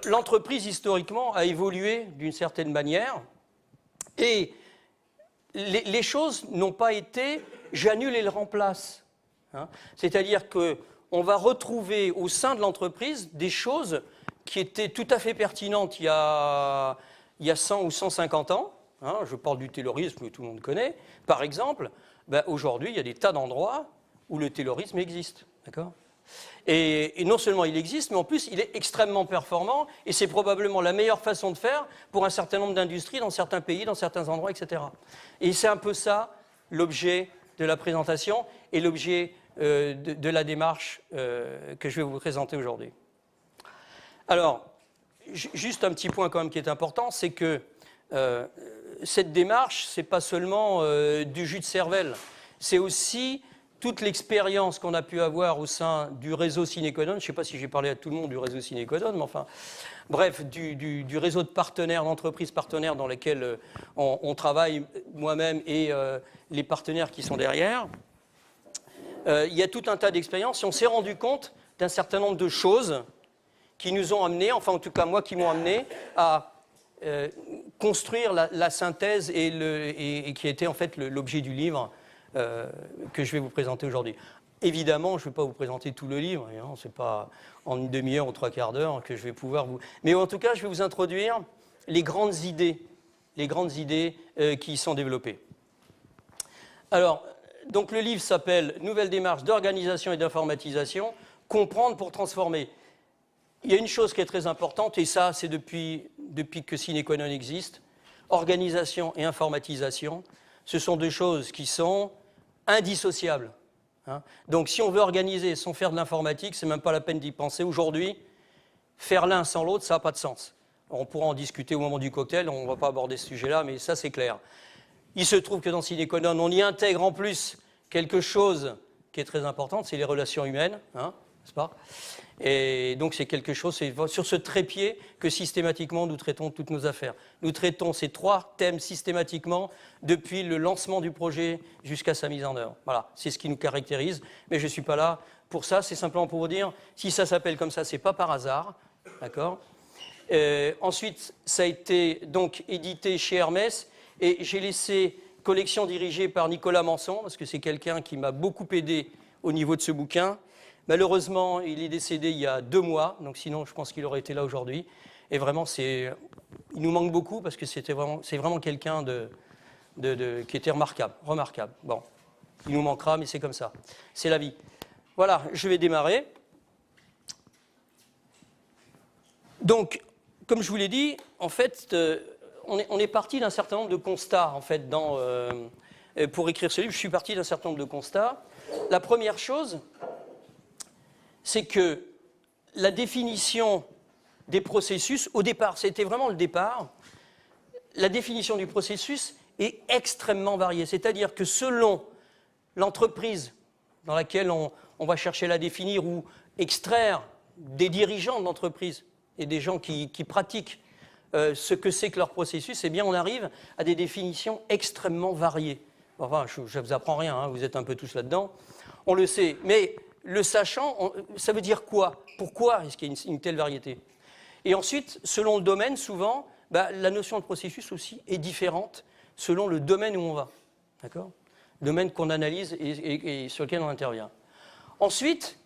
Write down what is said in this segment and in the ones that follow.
l'entreprise, historiquement, a évolué d'une certaine manière et les choses n'ont pas été « j'annule et le remplace ». Hein. C'est-à-dire qu'on va retrouver au sein de l'entreprise des choses qui étaient tout à fait pertinentes il y a 100 ou 150 ans. Hein, je parle du taylorisme que tout le monde connaît. Par exemple, aujourd'hui, il y a des tas d'endroits où le taylorisme existe. D'accord ? Et non seulement il existe, mais en plus, il est extrêmement performant et c'est probablement la meilleure façon de faire pour un certain nombre d'industries dans certains pays, dans certains endroits, etc. Et c'est un peu ça l'objet de la présentation et l'objet de la démarche que je vais vous présenter aujourd'hui. Alors, juste un petit point quand même qui est important, c'est que cette démarche, ce n'est pas seulement du jus de cervelle, c'est aussi toute l'expérience qu'on a pu avoir au sein du réseau Cineconon. Je ne sais pas si j'ai parlé à tout le monde du réseau Cineconon, mais enfin, bref, du réseau de partenaires, d'entreprises partenaires dans lesquelles on travaille, moi-même et les partenaires qui sont derrière. Il y a tout un tas d'expériences et on s'est rendu compte d'un certain nombre de choses qui nous ont amenés, enfin en tout cas moi qui m'ont amené à construire la synthèse et qui était en fait l'objet du livre que je vais vous présenter aujourd'hui. Évidemment, je ne vais pas vous présenter tout le livre, hein, ce n'est pas en une demi-heure ou 3/4 d'heure que je vais pouvoir vous... Mais en tout cas, je vais vous introduire les grandes idées qui y sont développées. Alors, donc le livre s'appelle « Nouvelle démarche d'organisation et d'informatisation, comprendre pour transformer ». Il y a une chose qui est très importante, et ça, c'est depuis que Cineconon existe, organisation et informatisation, ce sont deux choses qui sont indissociables. Hein. Donc, si on veut organiser sans faire de l'informatique, ce n'est même pas la peine d'y penser. Aujourd'hui, faire l'un sans l'autre, ça n'a pas de sens. On pourra en discuter au moment du cocktail, on ne va pas aborder ce sujet-là, mais ça, c'est clair. Il se trouve que dans Cineconon, on y intègre en plus quelque chose qui est très important, c'est les relations humaines, hein, n'est-ce pas ? Et donc, c'est quelque chose, c'est sur ce trépied que systématiquement nous traitons toutes nos affaires. Nous traitons ces trois thèmes systématiquement depuis le lancement du projet jusqu'à sa mise en œuvre. Voilà, c'est ce qui nous caractérise, mais je ne suis pas là pour ça, c'est simplement pour vous dire, si ça s'appelle comme ça, ce n'est pas par hasard, d'accord ? Ensuite, ça a été donc édité chez Hermès, et j'ai laissé collection dirigée par Nicolas Manson, parce que c'est quelqu'un qui m'a beaucoup aidé au niveau de ce bouquin. Malheureusement, il est décédé il y a 2 mois, donc sinon je pense qu'il aurait été là aujourd'hui. Et vraiment, il nous manque beaucoup parce que c'est vraiment quelqu'un qui était remarquable. Bon, il nous manquera, mais c'est comme ça. C'est la vie. Voilà, je vais démarrer. Donc, comme je vous l'ai dit, en fait, on est parti d'un certain nombre de constats, en fait, pour écrire ce livre. Je suis parti d'un certain nombre de constats. La première chose, c'est que la définition des processus, au départ, c'était vraiment le départ, la définition du processus est extrêmement variée. C'est-à-dire que selon l'entreprise dans laquelle on va chercher à la définir ou extraire des dirigeants de l'entreprise et des gens qui pratiquent ce que c'est que leur processus, eh bien on arrive à des définitions extrêmement variées. Enfin, je ne vous apprends rien, hein, vous êtes un peu tous là-dedans, on le sait, mais le sachant, ça veut dire quoi ? Pourquoi est-ce qu'il y a une telle variété ? Et ensuite, selon le domaine, souvent, la notion de processus aussi est différente selon le domaine où on va. D'accord ? Le domaine qu'on analyse et sur lequel on intervient. Ensuite,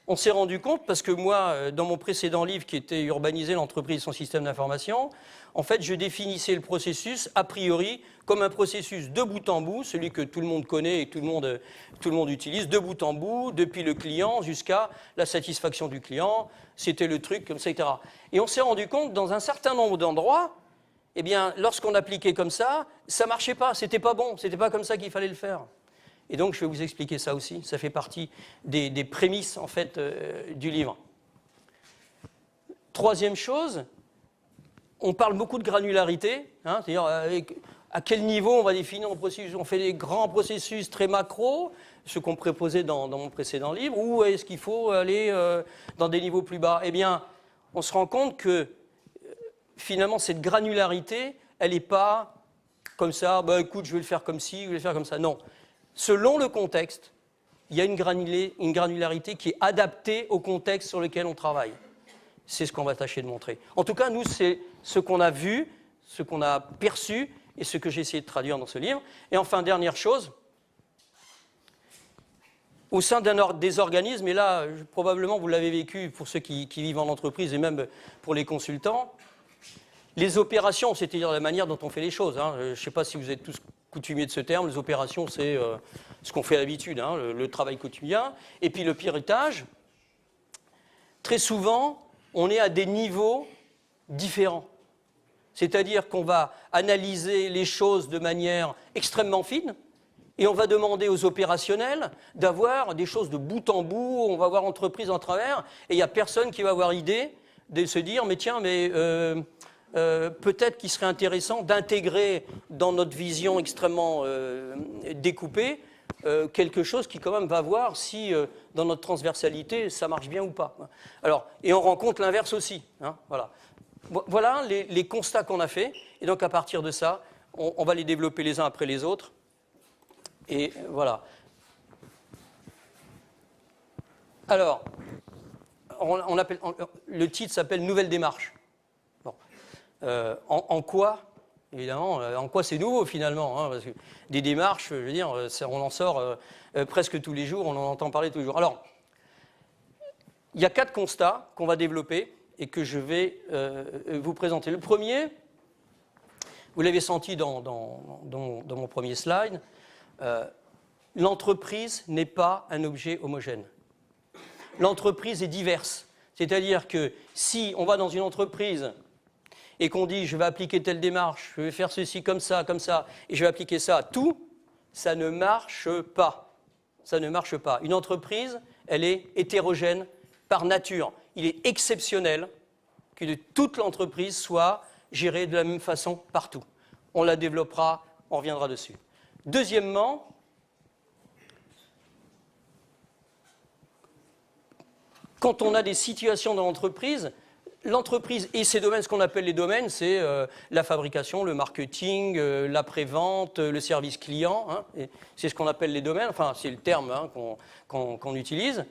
on s'est rendu compte, parce que moi, dans mon précédent livre qui était « Urbaniser l'entreprise et son système d'information », en fait, je définissais le processus, a priori, comme un processus de bout en bout, celui que tout le monde connaît et tout le monde utilise, de bout en bout, depuis le client jusqu'à la satisfaction du client. C'était le truc comme ça, etc. Et on s'est rendu compte, dans un certain nombre d'endroits, eh bien, lorsqu'on appliquait comme ça ne marchait pas, c'était pas bon, c'était pas comme ça qu'il fallait le faire. Et donc, je vais vous expliquer ça aussi. Ça fait partie des prémices, en fait, du livre. Troisième chose, on parle beaucoup de granularité, hein, c'est-à-dire à quel niveau on va définir un processus. On fait des grands processus très macro, ce qu'on proposait dans mon précédent livre, ou est-ce qu'il faut aller dans des niveaux plus bas ? Eh bien, on se rend compte que, finalement, cette granularité, elle n'est pas comme ça, écoute, je vais le faire comme ci, je vais le faire comme ça. Non. Selon le contexte, il y a une granularité qui est adaptée au contexte sur lequel on travaille. c'est ce qu'on va tâcher de montrer. En tout cas, nous, c'est ce qu'on a vu, ce qu'on a perçu et ce que j'ai essayé de traduire dans ce livre. Et enfin, dernière chose, au sein des organismes, et là, probablement vous l'avez vécu pour ceux qui vivent en entreprise et même pour les consultants, les opérations, c'est-à-dire la manière dont on fait les choses. Hein. Je ne sais pas si vous êtes tous coutumiers de ce terme, les opérations, c'est ce qu'on fait à l'habitude, hein, le travail quotidien. Et puis le pilotage, très souvent, on est à des niveaux différents. C'est-à-dire qu'on va analyser les choses de manière extrêmement fine, et on va demander aux opérationnels d'avoir des choses de bout en bout, on va voir entreprise en travers, et il n'y a personne qui va avoir idée de se dire, mais tiens, mais peut-être qu'il serait intéressant d'intégrer dans notre vision extrêmement découpée quelque chose qui quand même va voir si dans notre transversalité ça marche bien ou pas. Alors, et on rencontre l'inverse aussi. Hein, voilà. Voilà les constats qu'on a faits, et donc à partir de ça, on va les développer les uns après les autres. Et voilà. Alors, le titre s'appelle « Nouvelle démarche ». Bon. En quoi, évidemment, en quoi c'est nouveau finalement, hein, parce que des démarches, je veux dire, on en sort presque tous les jours, on en entend parler tous les jours. Alors, il y a 4 constats qu'on va développer et que je vais vous présenter. Le premier, vous l'avez senti dans mon premier slide, l'entreprise n'est pas un objet homogène. L'entreprise est diverse. C'est-à-dire que si on va dans une entreprise et qu'on dit « je vais appliquer telle démarche, je vais faire ceci comme ça, et je vais appliquer ça à tout », ça ne marche pas. Ça ne marche pas. Une entreprise, elle est hétérogène par nature. Il est exceptionnel que toute l'entreprise soit gérée de la même façon partout. On la développera, on reviendra dessus. Deuxièmement, quand on a des situations dans l'entreprise, l'entreprise et ses domaines, ce qu'on appelle les domaines, c'est la fabrication, le marketing, l'après-vente, le service client, hein, c'est ce qu'on appelle les domaines, enfin c'est le terme hein, qu'on utilise,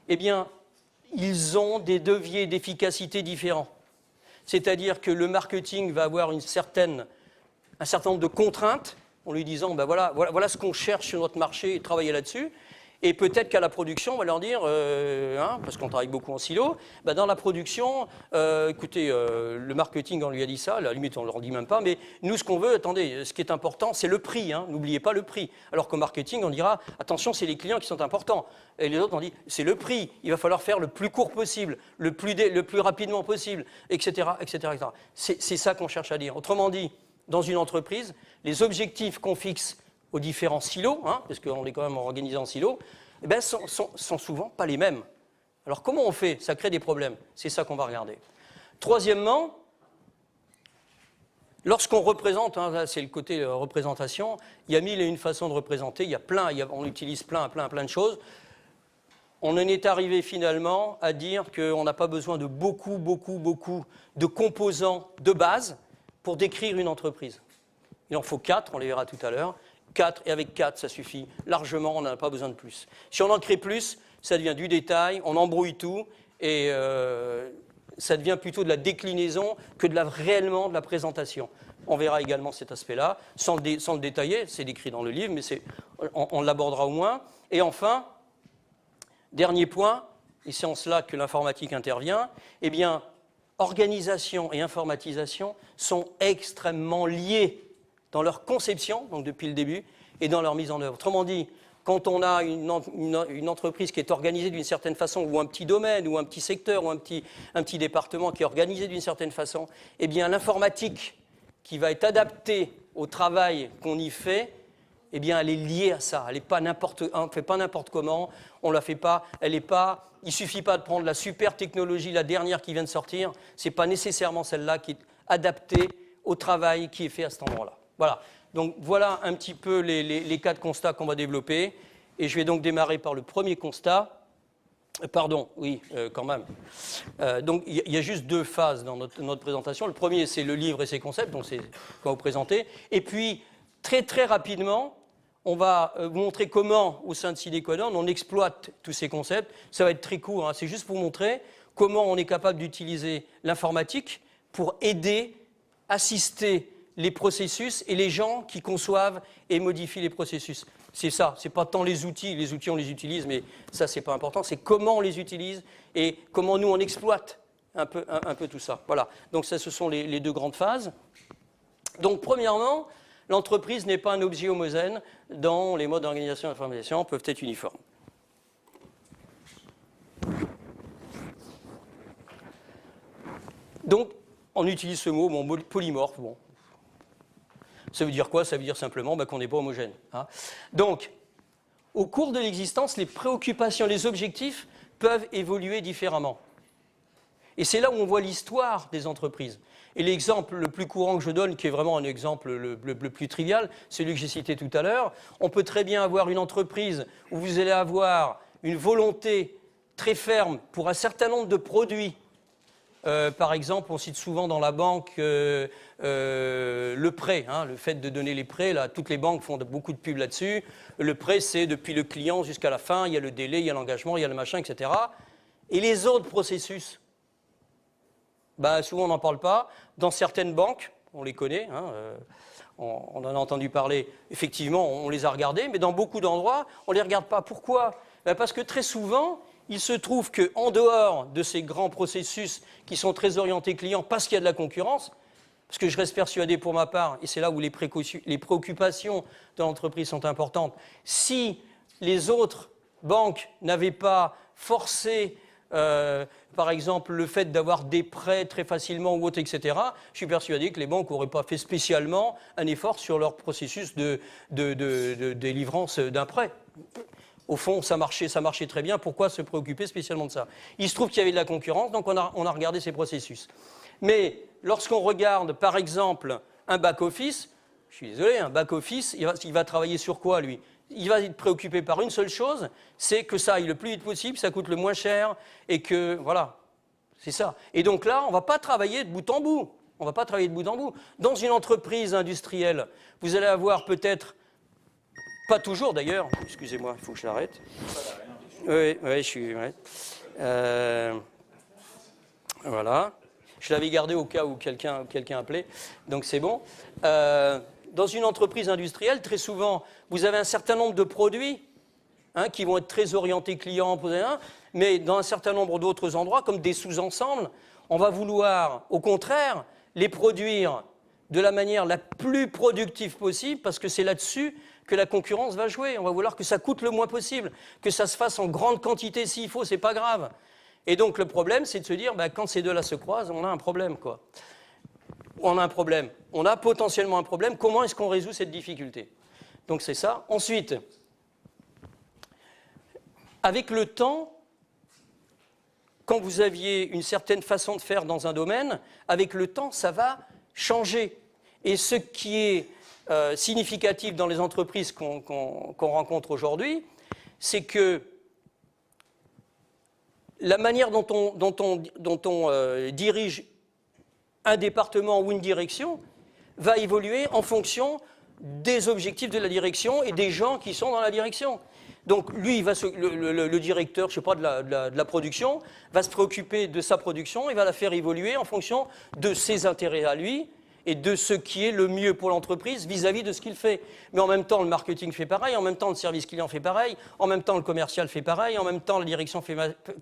eh bien, ils ont des deviers d'efficacité différents. C'est-à-dire que le marketing va avoir un certain nombre de contraintes, en lui disant ben voilà ce qu'on cherche sur notre marché et travailler là-dessus. Et peut-être qu'à la production, on va leur dire, parce qu'on travaille beaucoup en silo, ben dans la production, écoutez, le marketing, on lui a dit ça, à la limite, on ne leur dit même pas, mais nous, ce qu'on veut, attendez, ce qui est important, c'est le prix, hein, n'oubliez pas le prix. Alors qu'au marketing, on dira, attention, c'est les clients qui sont importants. Et les autres, on dit, c'est le prix, il va falloir faire le plus court possible, le plus rapidement possible, etc., etc., etc. C'est ça qu'on cherche à dire. Autrement dit, dans une entreprise, les objectifs qu'on fixe aux différents silos, hein, parce qu'on est quand même organisé en silos, eh ben, sont souvent pas les mêmes. Alors comment on fait? Ça crée des problèmes. C'est ça qu'on va regarder. Troisièmement, lorsqu'on représente, hein, c'est le côté représentation, il y a 1001 façons de représenter, on utilise plein de choses. On en est arrivé finalement à dire qu'on n'a pas besoin de beaucoup de composants de base pour décrire une entreprise. Il en faut 4, on les verra tout à l'heure. 4, et avec 4, ça suffit largement, on n'en a pas besoin de plus. Si on en crée plus, ça devient du détail, on embrouille tout, et ça devient plutôt de la déclinaison que réellement de la présentation. On verra également cet aspect-là, sans le détailler, c'est décrit dans le livre, mais on l'abordera au moins. Et enfin, dernier point, et c'est en cela que l'informatique intervient, eh bien, organisation et informatisation sont extrêmement liées dans leur conception, donc depuis le début, et dans leur mise en œuvre. Autrement dit, quand on a une entreprise qui est organisée d'une certaine façon, ou un petit domaine, ou un petit secteur, ou un petit département qui est organisé d'une certaine façon, eh bien l'informatique qui va être adaptée au travail qu'on y fait, eh bien elle est liée à ça. Elle est pas on ne fait pas n'importe comment, on la fait pas, elle est pas. Il suffit pas de prendre la super technologie, la dernière qui vient de sortir, c'est pas nécessairement celle-là qui est adaptée au travail qui est fait à cet endroit-là. Voilà, donc voilà un petit peu les 4 constats qu'on va développer. Et je vais donc démarrer par le premier constat. Pardon, oui, quand même. Donc il y a juste 2 phases dans notre présentation. Le premier, c'est le livre et ses concepts, donc c'est qu'on va vous présenter. Et puis, très rapidement, on va vous montrer comment, au sein de Sidequadon, on exploite tous ces concepts. Ça va être très court, hein, c'est juste pour vous montrer comment on est capable d'utiliser l'informatique pour aider, assister les processus et les gens qui conçoivent et modifient les processus. C'est ça, c'est pas tant les outils on les utilise, mais ça c'est pas important, c'est comment on les utilise et comment nous on exploite un peu tout ça. Voilà, donc ça ce sont les deux grandes phases. Donc premièrement, l'entreprise n'est pas un objet homogène dont les modes d'organisation et d'information peuvent être uniformes. Donc on utilise ce mot, polymorphe, bon. Ça veut dire quoi? Ça veut dire simplement qu'on n'est pas homogène. Hein. Donc, au cours de l'existence, les préoccupations, les objectifs peuvent évoluer différemment. Et c'est là où on voit l'histoire des entreprises. Et l'exemple le plus courant que je donne, qui est vraiment un exemple le plus trivial, celui que j'ai cité tout à l'heure, on peut très bien avoir une entreprise où vous allez avoir une volonté très ferme pour un certain nombre de produits. Par exemple, on cite souvent dans la banque le prêt, hein, le fait de donner les prêts. Là, toutes les banques font beaucoup de pubs là-dessus. Le prêt, c'est depuis le client jusqu'à la fin. Il y a le délai, il y a l'engagement, il y a le machin, etc. Et les autres processus, souvent on n'en parle pas. Dans certaines banques, on les connaît, hein, on en a entendu parler. Effectivement, on les a regardés, mais dans beaucoup d'endroits, on ne les regarde pas. Pourquoi? Parce que très souvent, il se trouve qu'en dehors de ces grands processus qui sont très orientés clients parce qu'il y a de la concurrence, parce que je reste persuadé pour ma part, et c'est là où les préoccupations de l'entreprise sont importantes, si les autres banques n'avaient pas forcé, par exemple, le fait d'avoir des prêts très facilement ou autre, etc., je suis persuadé que les banques n'auraient pas fait spécialement un effort sur leur processus de délivrance d'un prêt. Au fond, ça marchait très bien. Pourquoi se préoccuper spécialement de ça? Il se trouve qu'il y avait de la concurrence, donc on a regardé ces processus. Mais lorsqu'on regarde, par exemple, un back-office, je suis désolé, un back-office, il va travailler sur quoi, lui? Il va être préoccupé par une seule chose, c'est que ça aille le plus vite possible, ça coûte le moins cher, et que, voilà, c'est ça. Et donc là, on ne va pas travailler de bout en bout. On ne va pas travailler de bout en bout. Dans une entreprise industrielle, vous allez avoir peut-être... Pas toujours d'ailleurs, excusez-moi, il faut que je l'arrête. Oui, je suis... Ouais. Voilà. Je l'avais gardé au cas où quelqu'un appelait, donc c'est bon. Dans une entreprise industrielle, très souvent, vous avez un certain nombre de produits qui vont être très orientés clients, mais dans un certain nombre d'autres endroits, comme des sous-ensembles, on va vouloir, au contraire, les produire de la manière la plus productive possible, parce que c'est là-dessus que la concurrence va jouer. On va vouloir que ça coûte le moins possible, que ça se fasse en grande quantité s'il faut, c'est pas grave. Et donc le problème, c'est de se dire, quand ces deux-là se croisent, on a un problème, quoi. On a un problème. On a potentiellement un problème. Comment est-ce qu'on résout cette difficulté? Donc c'est ça. Ensuite, avec le temps, quand vous aviez une certaine façon de faire dans un domaine, avec le temps, ça va changer. Et ce qui est significatif dans les entreprises qu'on rencontre aujourd'hui, c'est que la manière dont on dirige un département ou une direction va évoluer en fonction des objectifs de la direction et des gens qui sont dans la direction. Donc lui, le directeur, je sais pas, de la production, va se préoccuper de sa production et va la faire évoluer en fonction de ses intérêts à lui et de ce qui est le mieux pour l'entreprise vis-à-vis de ce qu'il fait. Mais en même temps, le marketing fait pareil, en même temps, le service client fait pareil, en même temps, le commercial fait pareil, en même temps, la direction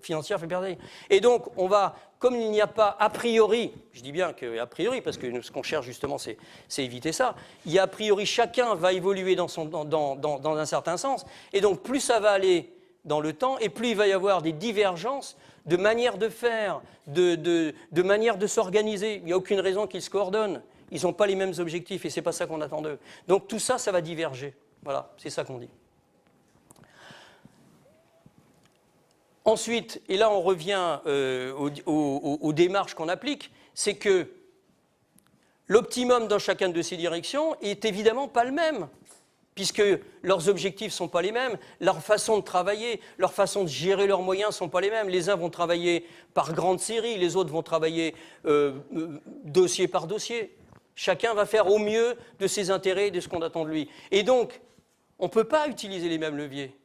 financière fait pareil. Et donc, on va, comme il n'y a pas a priori, je dis bien qu'a priori, parce que ce qu'on cherche justement, c'est éviter ça, il y a a priori, chacun va évoluer dans un certain sens, et donc plus ça va aller dans le temps, et plus il va y avoir des divergences de manière de faire, de manière de s'organiser. Il n'y a aucune raison qu'ils se coordonnent. Ils n'ont pas les mêmes objectifs et ce n'est pas ça qu'on attend d'eux. Donc tout ça, ça va diverger. Voilà, c'est ça qu'on dit. Ensuite, et là on revient aux démarches qu'on applique, c'est que l'optimum dans chacune de ces directions est évidemment pas le même, puisque leurs objectifs ne sont pas les mêmes, leur façon de travailler, leur façon de gérer leurs moyens ne sont pas les mêmes. Les uns vont travailler par grande série, les autres vont travailler dossier par dossier. Chacun va faire au mieux de ses intérêts et de ce qu'on attend de lui. Et donc, on ne peut pas utiliser les mêmes leviers.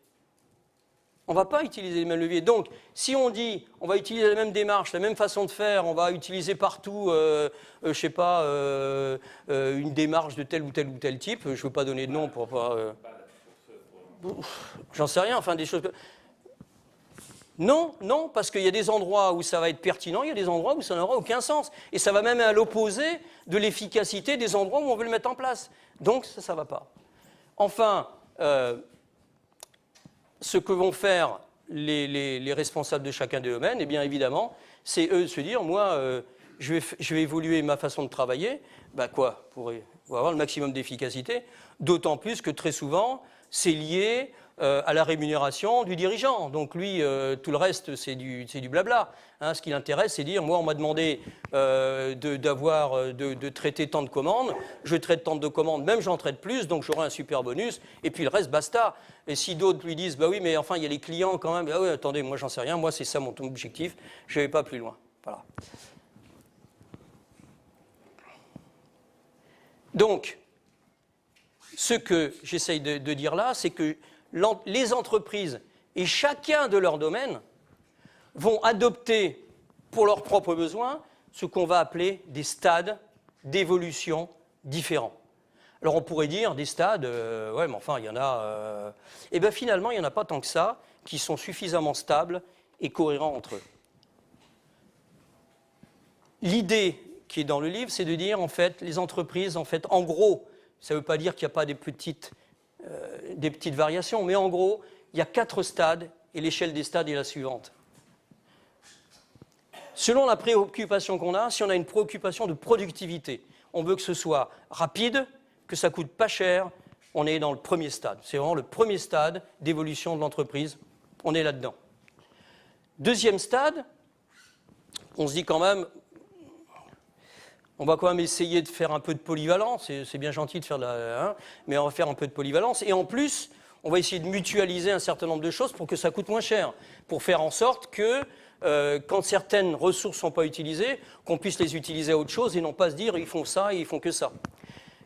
On ne va pas utiliser les mêmes leviers. Donc, si on dit on va utiliser la même démarche, la même façon de faire, on va utiliser partout, je ne sais pas, une démarche de tel ou tel type, je ne veux pas donner de nom pour pas... J'en sais rien, enfin des choses... Non, non, parce qu'il y a des endroits où ça va être pertinent, il y a des endroits où ça n'aura aucun sens. Et ça va même à l'opposé de l'efficacité des endroits où on veut le mettre en place. Donc, ça ne va pas. Enfin... ce que vont faire les responsables de chacun des domaines, eh bien évidemment, c'est eux de se dire, moi, je vais évoluer ma façon de travailler, pour avoir le maximum d'efficacité, d'autant plus que très souvent, c'est lié à la rémunération du dirigeant. Donc lui, tout le reste, c'est du blabla. Hein, ce qui l'intéresse, c'est dire, moi, on m'a demandé de traiter tant de commandes, je traite tant de commandes, même j'en traite plus, donc j'aurai un super bonus, et puis le reste, basta. Et si d'autres lui disent, bah oui, mais enfin, il y a les clients quand même, ah oui, attendez, moi, j'en sais rien, moi, c'est ça mon objectif, je ne vais pas plus loin. Voilà. Donc, ce que j'essaye de dire là, c'est que les entreprises, et chacun de leurs domaines, vont adopter pour leurs propres besoins ce qu'on va appeler des stades d'évolution différents. Alors on pourrait dire des stades, ouais mais enfin il y en a... Eh bien finalement il n'y en a pas tant que ça qui sont suffisamment stables et cohérents entre eux. L'idée qui est dans le livre, c'est de dire en fait les entreprises, en fait en gros, ça ne veut pas dire qu'il n'y a pas des petites variations, mais en gros, il y a 4 stades et l'échelle des stades est la suivante. Selon la préoccupation qu'on a, si on a une préoccupation de productivité, on veut que ce soit rapide, que ça ne coûte pas cher, on est dans le premier stade. C'est vraiment le premier stade d'évolution de l'entreprise, on est là-dedans. Deuxième stade, on se dit quand même, on va quand même essayer de faire un peu de polyvalence, c'est bien gentil de faire de la... mais on va faire un peu de polyvalence, et en plus, on va essayer de mutualiser un certain nombre de choses pour que ça coûte moins cher, pour faire en sorte que quand certaines ressources ne sont pas utilisées, qu'on puisse les utiliser à autre chose et non pas se dire ils font ça et ils font que ça.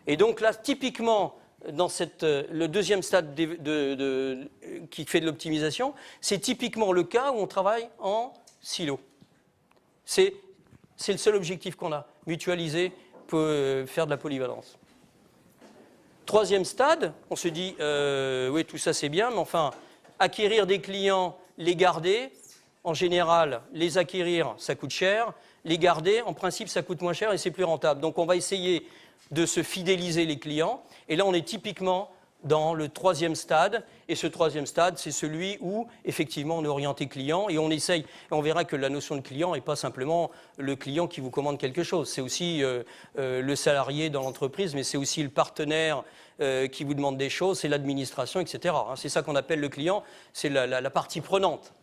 Et donc là, typiquement, dans le deuxième stade qui fait de l'optimisation, c'est typiquement le cas où on travaille en silo. C'est le seul objectif qu'on a, mutualiser pour faire de la polyvalence. Troisième stade, on se dit, oui, tout ça c'est bien, mais enfin, acquérir des clients, les garder, en général, les acquérir, ça coûte cher, les garder, en principe, ça coûte moins cher et c'est plus rentable. Donc on va essayer de se fidéliser les clients, et là on est typiquement dans le troisième stade, et ce troisième stade, c'est celui où, effectivement, on est orienté client, et on essaye, et on verra que la notion de client n'est pas simplement le client qui vous commande quelque chose, c'est aussi le salarié dans l'entreprise, mais c'est aussi le partenaire qui vous demande des choses, c'est l'administration, etc. C'est ça qu'on appelle le client, c'est la partie prenante.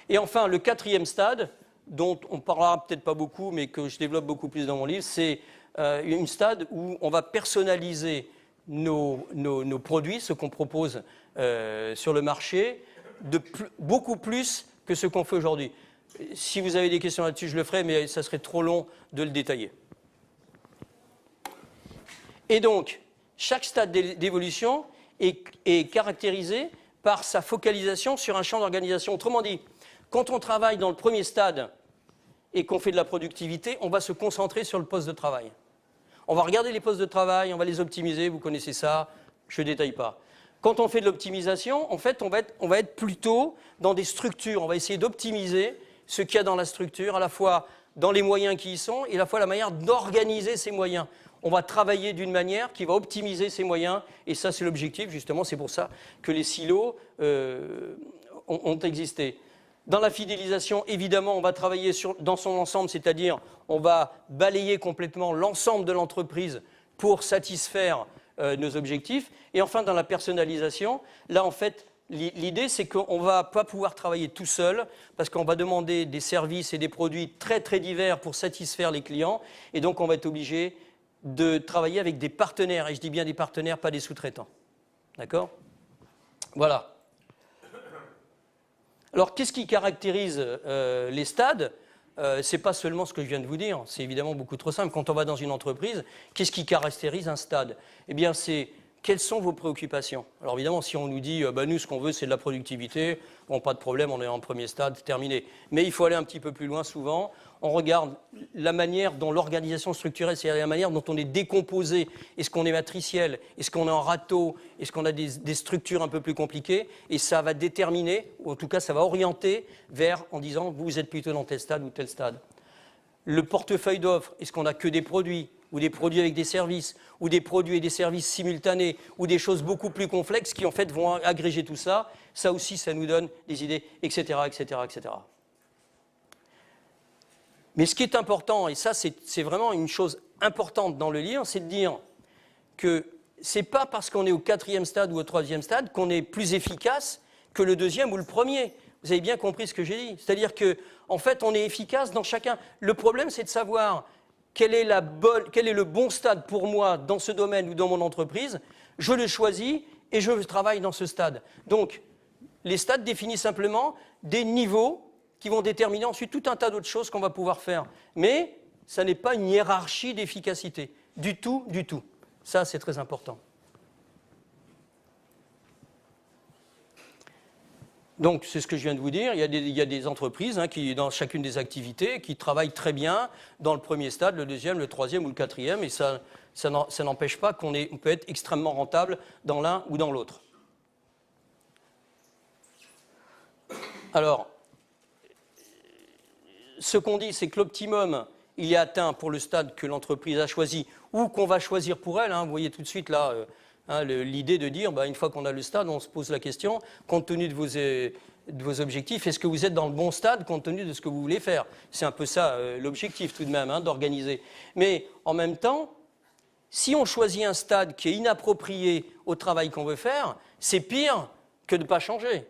Et enfin, le quatrième stade, dont on ne parlera peut-être pas beaucoup, mais que je développe beaucoup plus dans mon livre, c'est un stade où on va personnaliser nos produits, ce qu'on propose sur le marché, beaucoup plus que ce qu'on fait aujourd'hui. Si vous avez des questions là-dessus, je le ferai, mais ça serait trop long de le détailler. Et donc, chaque stade d'évolution est caractérisé par sa focalisation sur un champ d'organisation. Autrement dit, quand on travaille dans le premier stade et qu'on fait de la productivité, on va se concentrer sur le poste de travail. On va regarder les postes de travail, on va les optimiser, vous connaissez ça, je ne détaille pas. Quand on fait de l'optimisation, en fait, on va être plutôt dans des structures. On va essayer d'optimiser ce qu'il y a dans la structure, à la fois dans les moyens qui y sont et à la fois la manière d'organiser ces moyens. On va travailler d'une manière qui va optimiser ces moyens, et ça, c'est l'objectif, justement, c'est pour ça que les silos ont existé. Dans la fidélisation, évidemment, on va travailler dans son ensemble, c'est-à-dire on va balayer complètement l'ensemble de l'entreprise pour satisfaire nos objectifs. Et enfin, dans la personnalisation, là, en fait, l'idée, c'est qu'on ne va pas pouvoir travailler tout seul parce qu'on va demander des services et des produits très, très divers pour satisfaire les clients. Et donc, on va être obligé de travailler avec des partenaires. Et je dis bien des partenaires, pas des sous-traitants. D'accord ? Voilà. Alors, qu'est-ce qui caractérise les stades ? Ce n'est pas seulement ce que je viens de vous dire, c'est évidemment beaucoup trop simple. Quand on va dans une entreprise, qu'est-ce qui caractérise un stade ? Eh bien, c'est quelles sont vos préoccupations? Alors évidemment, si on nous dit, nous, ce qu'on veut, c'est de la productivité, bon, pas de problème, on est en premier stade, terminé. Mais il faut aller un petit peu plus loin souvent. On regarde la manière dont l'organisation structurelle, c'est-à-dire la manière dont on est décomposé. Est-ce qu'on est matriciel? Est-ce qu'on est en râteau? Est-ce qu'on a des structures un peu plus compliquées? Et ça va déterminer, ou en tout cas, ça va orienter vers, en disant, vous êtes plutôt dans tel stade ou tel stade. Le portefeuille d'offres, est-ce qu'on n'a que des produits, ou des produits avec des services, ou des produits et des services simultanés, ou des choses beaucoup plus complexes qui en fait vont agréger tout ça? Ça aussi, ça nous donne des idées, etc., etc., etc. Mais ce qui est important, et ça c'est vraiment une chose importante dans le livre, c'est de dire que ce n'est pas parce qu'on est au 4e stade ou au 3e stade qu'on est plus efficace que le 2e ou le 1er. Vous avez bien compris ce que j'ai dit. C'est-à-dire qu'en fait, on est efficace dans chacun. Le problème, c'est de savoir quel est le bon stade pour moi dans ce domaine ou dans mon entreprise. Je le choisis et je travaille dans ce stade. Donc, les stades définissent simplement des niveaux qui vont déterminer ensuite tout un tas d'autres choses qu'on va pouvoir faire. Mais ça n'est pas une hiérarchie d'efficacité. Du tout, du tout. Ça, c'est très important. Donc, c'est ce que je viens de vous dire. Il y a des entreprises qui, dans chacune des activités, qui travaillent très bien dans le premier stade, le 2e, le 3e ou le 4e. Et ça n'empêche pas qu'on peut être extrêmement rentable dans l'un ou dans l'autre. Alors, ce qu'on dit, c'est que l'optimum, il est atteint pour le stade que l'entreprise a choisi ou qu'on va choisir pour elle. Vous voyez tout de suite là l'idée de dire, une fois qu'on a le stade, on se pose la question, compte tenu de vos objectifs, est-ce que vous êtes dans le bon stade compte tenu de ce que vous voulez faire? C'est un peu ça l'objectif tout de même, d'organiser. Mais en même temps, si on choisit un stade qui est inapproprié au travail qu'on veut faire, c'est pire que de ne pas changer.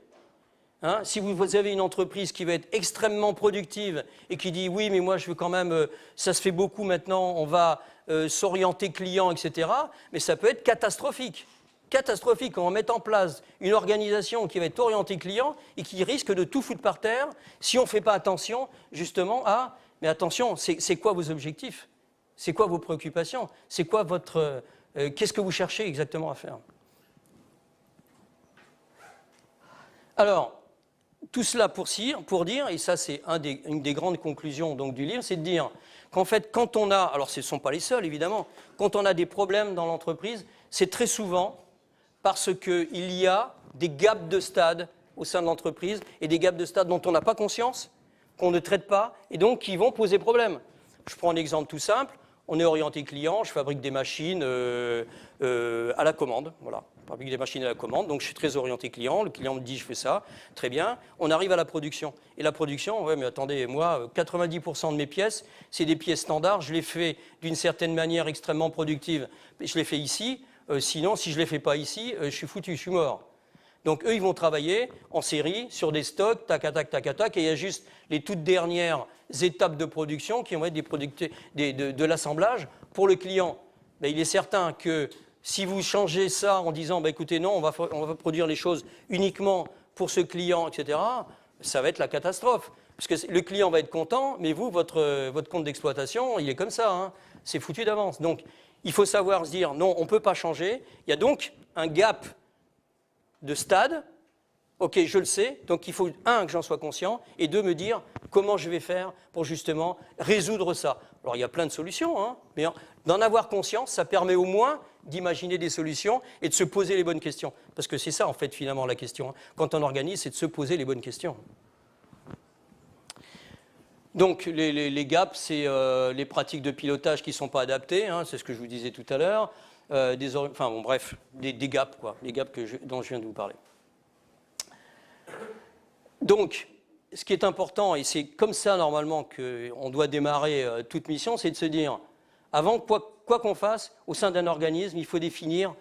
Si vous avez une entreprise qui va être extrêmement productive et qui dit oui, mais moi je veux quand même, ça se fait beaucoup maintenant, on va s'orienter client, etc. Mais ça peut être catastrophique. Catastrophique quand on met en place une organisation qui va être orientée client et qui risque de tout foutre par terre si on ne fait pas attention justement à, mais attention, c'est quoi vos objectifs? C'est quoi vos préoccupations? C'est quoi qu'est-ce que vous cherchez exactement à faire? Alors, tout cela pour dire, et ça c'est une des grandes conclusions donc, du livre, c'est de dire qu'en fait, quand on a, alors ce ne sont pas les seuls évidemment, quand on a des problèmes dans l'entreprise, c'est très souvent parce qu'il y a des gaps de stade au sein de l'entreprise et des gaps de stade dont on n'a pas conscience, qu'on ne traite pas et donc qui vont poser problème. Je prends un exemple tout simple, on est orienté client, je fabrique des machines à la commande, voilà. Je fabrique des machines à la commande, donc je suis très orienté client, le client me dit je fais ça, très bien, on arrive à la production. Et la production, ouais mais attendez, moi 90% de mes pièces, c'est des pièces standards, je les fais d'une certaine manière extrêmement productive, je les fais ici, sinon si je ne les fais pas ici, je suis foutu, je suis mort. Donc eux ils vont travailler en série sur des stocks, tac, tac, tac, tac, et il y a juste les toutes dernières étapes de production qui vont être de l'assemblage pour le client. Mais il est certain que si vous changez ça en disant, écoutez, non, on va produire les choses uniquement pour ce client, etc., ça va être la catastrophe. Parce que le client va être content, mais vous, votre compte d'exploitation, il est comme ça, c'est foutu d'avance. Donc, il faut savoir se dire, non, on ne peut pas changer. Il y a donc un gap de stade. Ok, je le sais, donc il faut, un, que j'en sois conscient, et deux, me dire comment je vais faire pour justement résoudre ça. Alors, il y a plein de solutions, mais d'en avoir conscience, ça permet au moins d'imaginer des solutions et de se poser les bonnes questions. Parce que c'est ça, en fait, finalement, la question. Quand on organise, c'est de se poser les bonnes questions. Donc, les gaps, c'est les pratiques de pilotage qui ne sont pas adaptées, c'est ce que je vous disais tout à l'heure. Des gaps, quoi, les gaps dont je viens de vous parler. Donc, ce qui est important, et c'est comme ça normalement qu'on doit démarrer toute mission, c'est de se dire, avant quoi qu'on fasse, au sein d'un organisme, il faut définir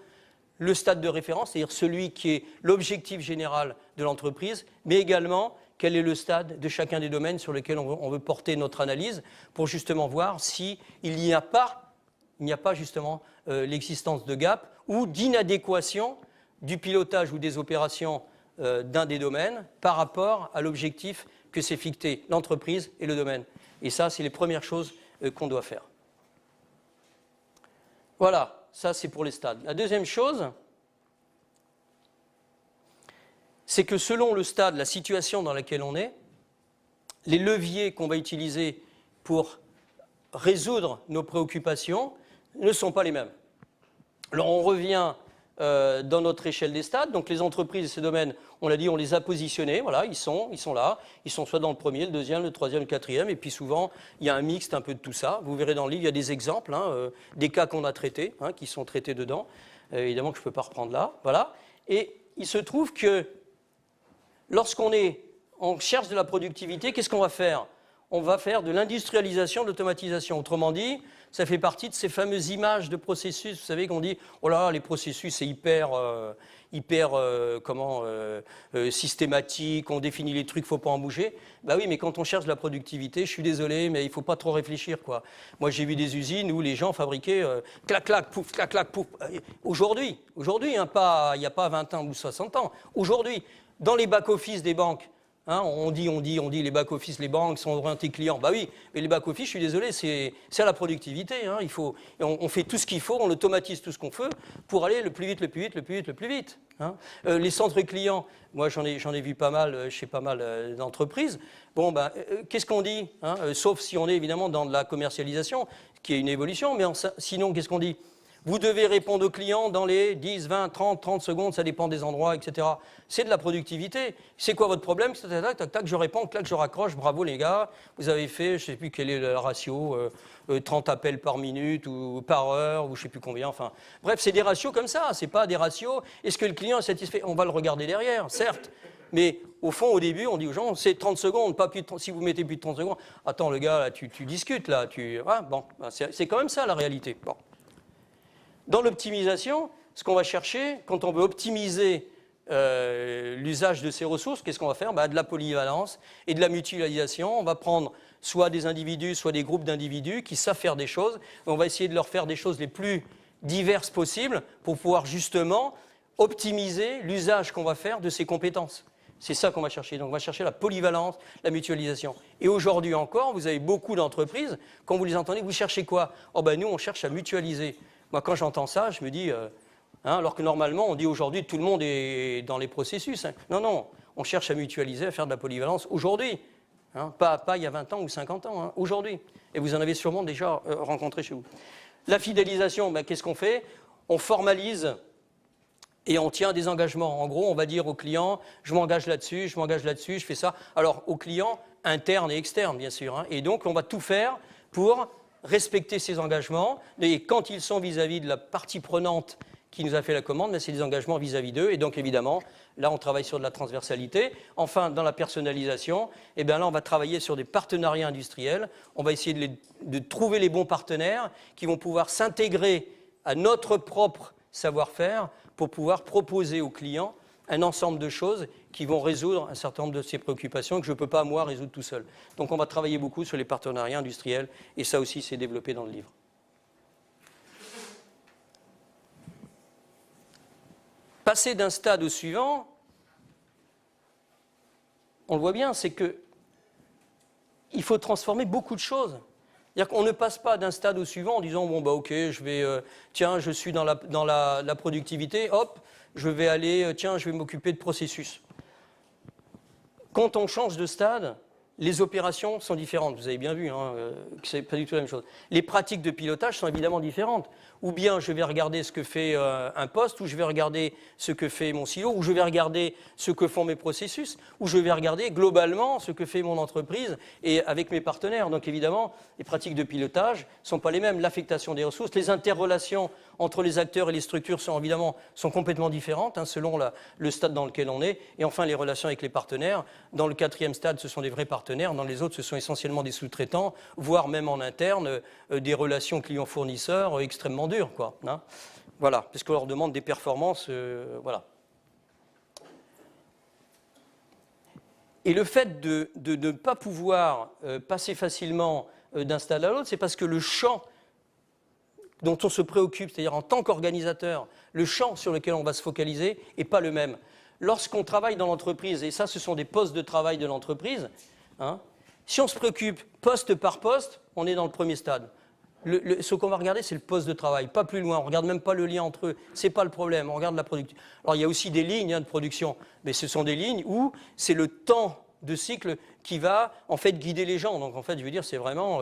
le stade de référence, c'est-à-dire celui qui est l'objectif général de l'entreprise, mais également quel est le stade de chacun des domaines sur lesquels on veut porter notre analyse pour justement voir s'il n'y a pas justement l'existence de gap ou d'inadéquation du pilotage ou des opérations d'un des domaines par rapport à l'objectif que s'est fixé l'entreprise et le domaine. Et ça, c'est les premières choses qu'on doit faire. Voilà, ça c'est pour les stades. La deuxième chose, c'est que selon le stade, la situation dans laquelle on est, les leviers qu'on va utiliser pour résoudre nos préoccupations ne sont pas les mêmes. Alors on revient dans notre échelle des stades, donc les entreprises de ces domaines, on l'a dit, on les a positionnés, voilà, ils sont là, ils sont soit dans le premier, le deuxième, le troisième, le quatrième, et puis souvent il y a un mixte un peu de tout ça. Vous verrez dans le livre, il y a des exemples, des cas qu'on a traités, qui sont traités dedans, évidemment que je ne peux pas reprendre là, voilà. Et il se trouve que lorsqu'on cherche de la productivité, qu'est-ce qu'on va faire? On va faire de l'industrialisation, de l'automatisation. Autrement dit, ça fait partie de ces fameuses images de processus. Vous savez qu'on dit, oh là, les processus, c'est hyper systématique, on définit les trucs, il ne faut pas en bouger. Ben oui, mais quand on cherche de la productivité, je suis désolé, mais il ne faut pas trop réfléchir, quoi. Moi, j'ai vu des usines où les gens fabriquaient clac, clac, pouf, clac, clac, pouf. Aujourd'hui, il n'y a pas 20 ans ou 60 ans. Aujourd'hui, dans les back-office des banques, on dit les back-office, les banques sont orientés clients. Bah oui, mais les back-office, je suis désolé, c'est à la productivité. On fait tout ce qu'il faut, on automatise tout ce qu'on fait pour aller le plus vite, le plus vite, le plus vite, le plus vite. Les centres clients, moi j'en ai vu pas mal chez pas mal d'entreprises. Bon, qu'est-ce qu'on dit, sauf si on est évidemment dans de la commercialisation, qui est une évolution, mais sinon, qu'est-ce qu'on dit? Vous devez répondre aux clients dans les 10, 20, 30 secondes, ça dépend des endroits, etc. C'est de la productivité. C'est quoi votre problème? Tac, tac, tac, je réponds, clac, je raccroche, bravo les gars, vous avez fait, je ne sais plus quel est le ratio, 30 appels par minute ou par heure, ou je ne sais plus combien, enfin. Bref, c'est des ratios comme ça, c'est pas des ratios. Est-ce que le client est satisfait? On va le regarder derrière, certes. Mais au fond, au début, on dit aux gens, c'est 30 secondes, pas plus de 30, si vous mettez plus de 30 secondes, attends le gars, là, tu discutes, là, c'est quand même ça la réalité. Bon. Dans l'optimisation, ce qu'on va chercher, quand on veut optimiser l'usage de ces ressources, qu'est-ce qu'on va faire? De la polyvalence et de la mutualisation. On va prendre soit des individus, soit des groupes d'individus qui savent faire des choses. Et on va essayer de leur faire des choses les plus diverses possibles pour pouvoir justement optimiser l'usage qu'on va faire de ces compétences. C'est ça qu'on va chercher. Donc on va chercher la polyvalence, la mutualisation. Et aujourd'hui encore, vous avez beaucoup d'entreprises, quand vous les entendez, vous cherchez quoi? Nous, on cherche à mutualiser. Moi, quand j'entends ça, je me dis, alors que normalement, on dit aujourd'hui, tout le monde est dans les processus. Non, on cherche à mutualiser, à faire de la polyvalence aujourd'hui. Pas il y a 20 ans ou 50 ans, aujourd'hui. Et vous en avez sûrement déjà rencontré chez vous. La fidélisation, qu'est-ce qu'on fait? On formalise et on tient des engagements. En gros, on va dire au client, je m'engage là-dessus, je fais ça. Alors, aux clients internes et externes, bien sûr. Et donc, on va tout faire pour respecter ces engagements, et quand ils sont vis-à-vis de la partie prenante qui nous a fait la commande, c'est des engagements vis-à-vis d'eux, et donc évidemment, là on travaille sur de la transversalité. Enfin, dans la personnalisation, là on va travailler sur des partenariats industriels, on va essayer de trouver les bons partenaires qui vont pouvoir s'intégrer à notre propre savoir-faire pour pouvoir proposer aux clients un ensemble de choses qui vont résoudre un certain nombre de ces préoccupations que je ne peux pas, moi, résoudre tout seul. Donc on va travailler beaucoup sur les partenariats industriels, et ça aussi, c'est développé dans le livre. Passer d'un stade au suivant, on le voit bien, c'est qu'il faut transformer beaucoup de choses. C'est-à-dire qu'on ne passe pas d'un stade au suivant en disant, ok, je suis dans la productivité, hop, je vais m'occuper de processus. Quand on change de stade, les opérations sont différentes. Vous avez bien vu que ce n'est pas du tout la même chose. Les pratiques de pilotage sont évidemment différentes. Ou bien je vais regarder ce que fait un poste, ou je vais regarder ce que fait mon silo, ou je vais regarder ce que font mes processus, ou je vais regarder globalement ce que fait mon entreprise et avec mes partenaires. Donc évidemment, les pratiques de pilotage ne sont pas les mêmes. L'affectation des ressources, les interrelations entre les acteurs et les structures sont complètement différentes selon le stade dans lequel on est. Et enfin, les relations avec les partenaires. Dans le 4e stade, ce sont des vrais partenaires. Dans les autres, ce sont essentiellement des sous-traitants, voire même en interne, des relations clients-fournisseurs extrêmement dures, Voilà, parce qu'on leur demande des performances, voilà. Et le fait de ne pas pouvoir passer facilement d'un stade à l'autre, c'est parce que le champ dont on se préoccupe, c'est-à-dire en tant qu'organisateur, le champ sur lequel on va se focaliser n'est pas le même. Lorsqu'on travaille dans l'entreprise, et ça, ce sont des postes de travail de l'entreprise, si on se préoccupe poste par poste, on est dans le premier stade. Ce qu'on va regarder, c'est le poste de travail, pas plus loin. On ne regarde même pas le lien entre eux. Ce n'est pas le problème, on regarde la production. Alors, il y a aussi des lignes de production, mais ce sont des lignes où c'est le temps de cycle qui va en fait guider les gens. Donc, en fait, je veux dire, c'est vraiment...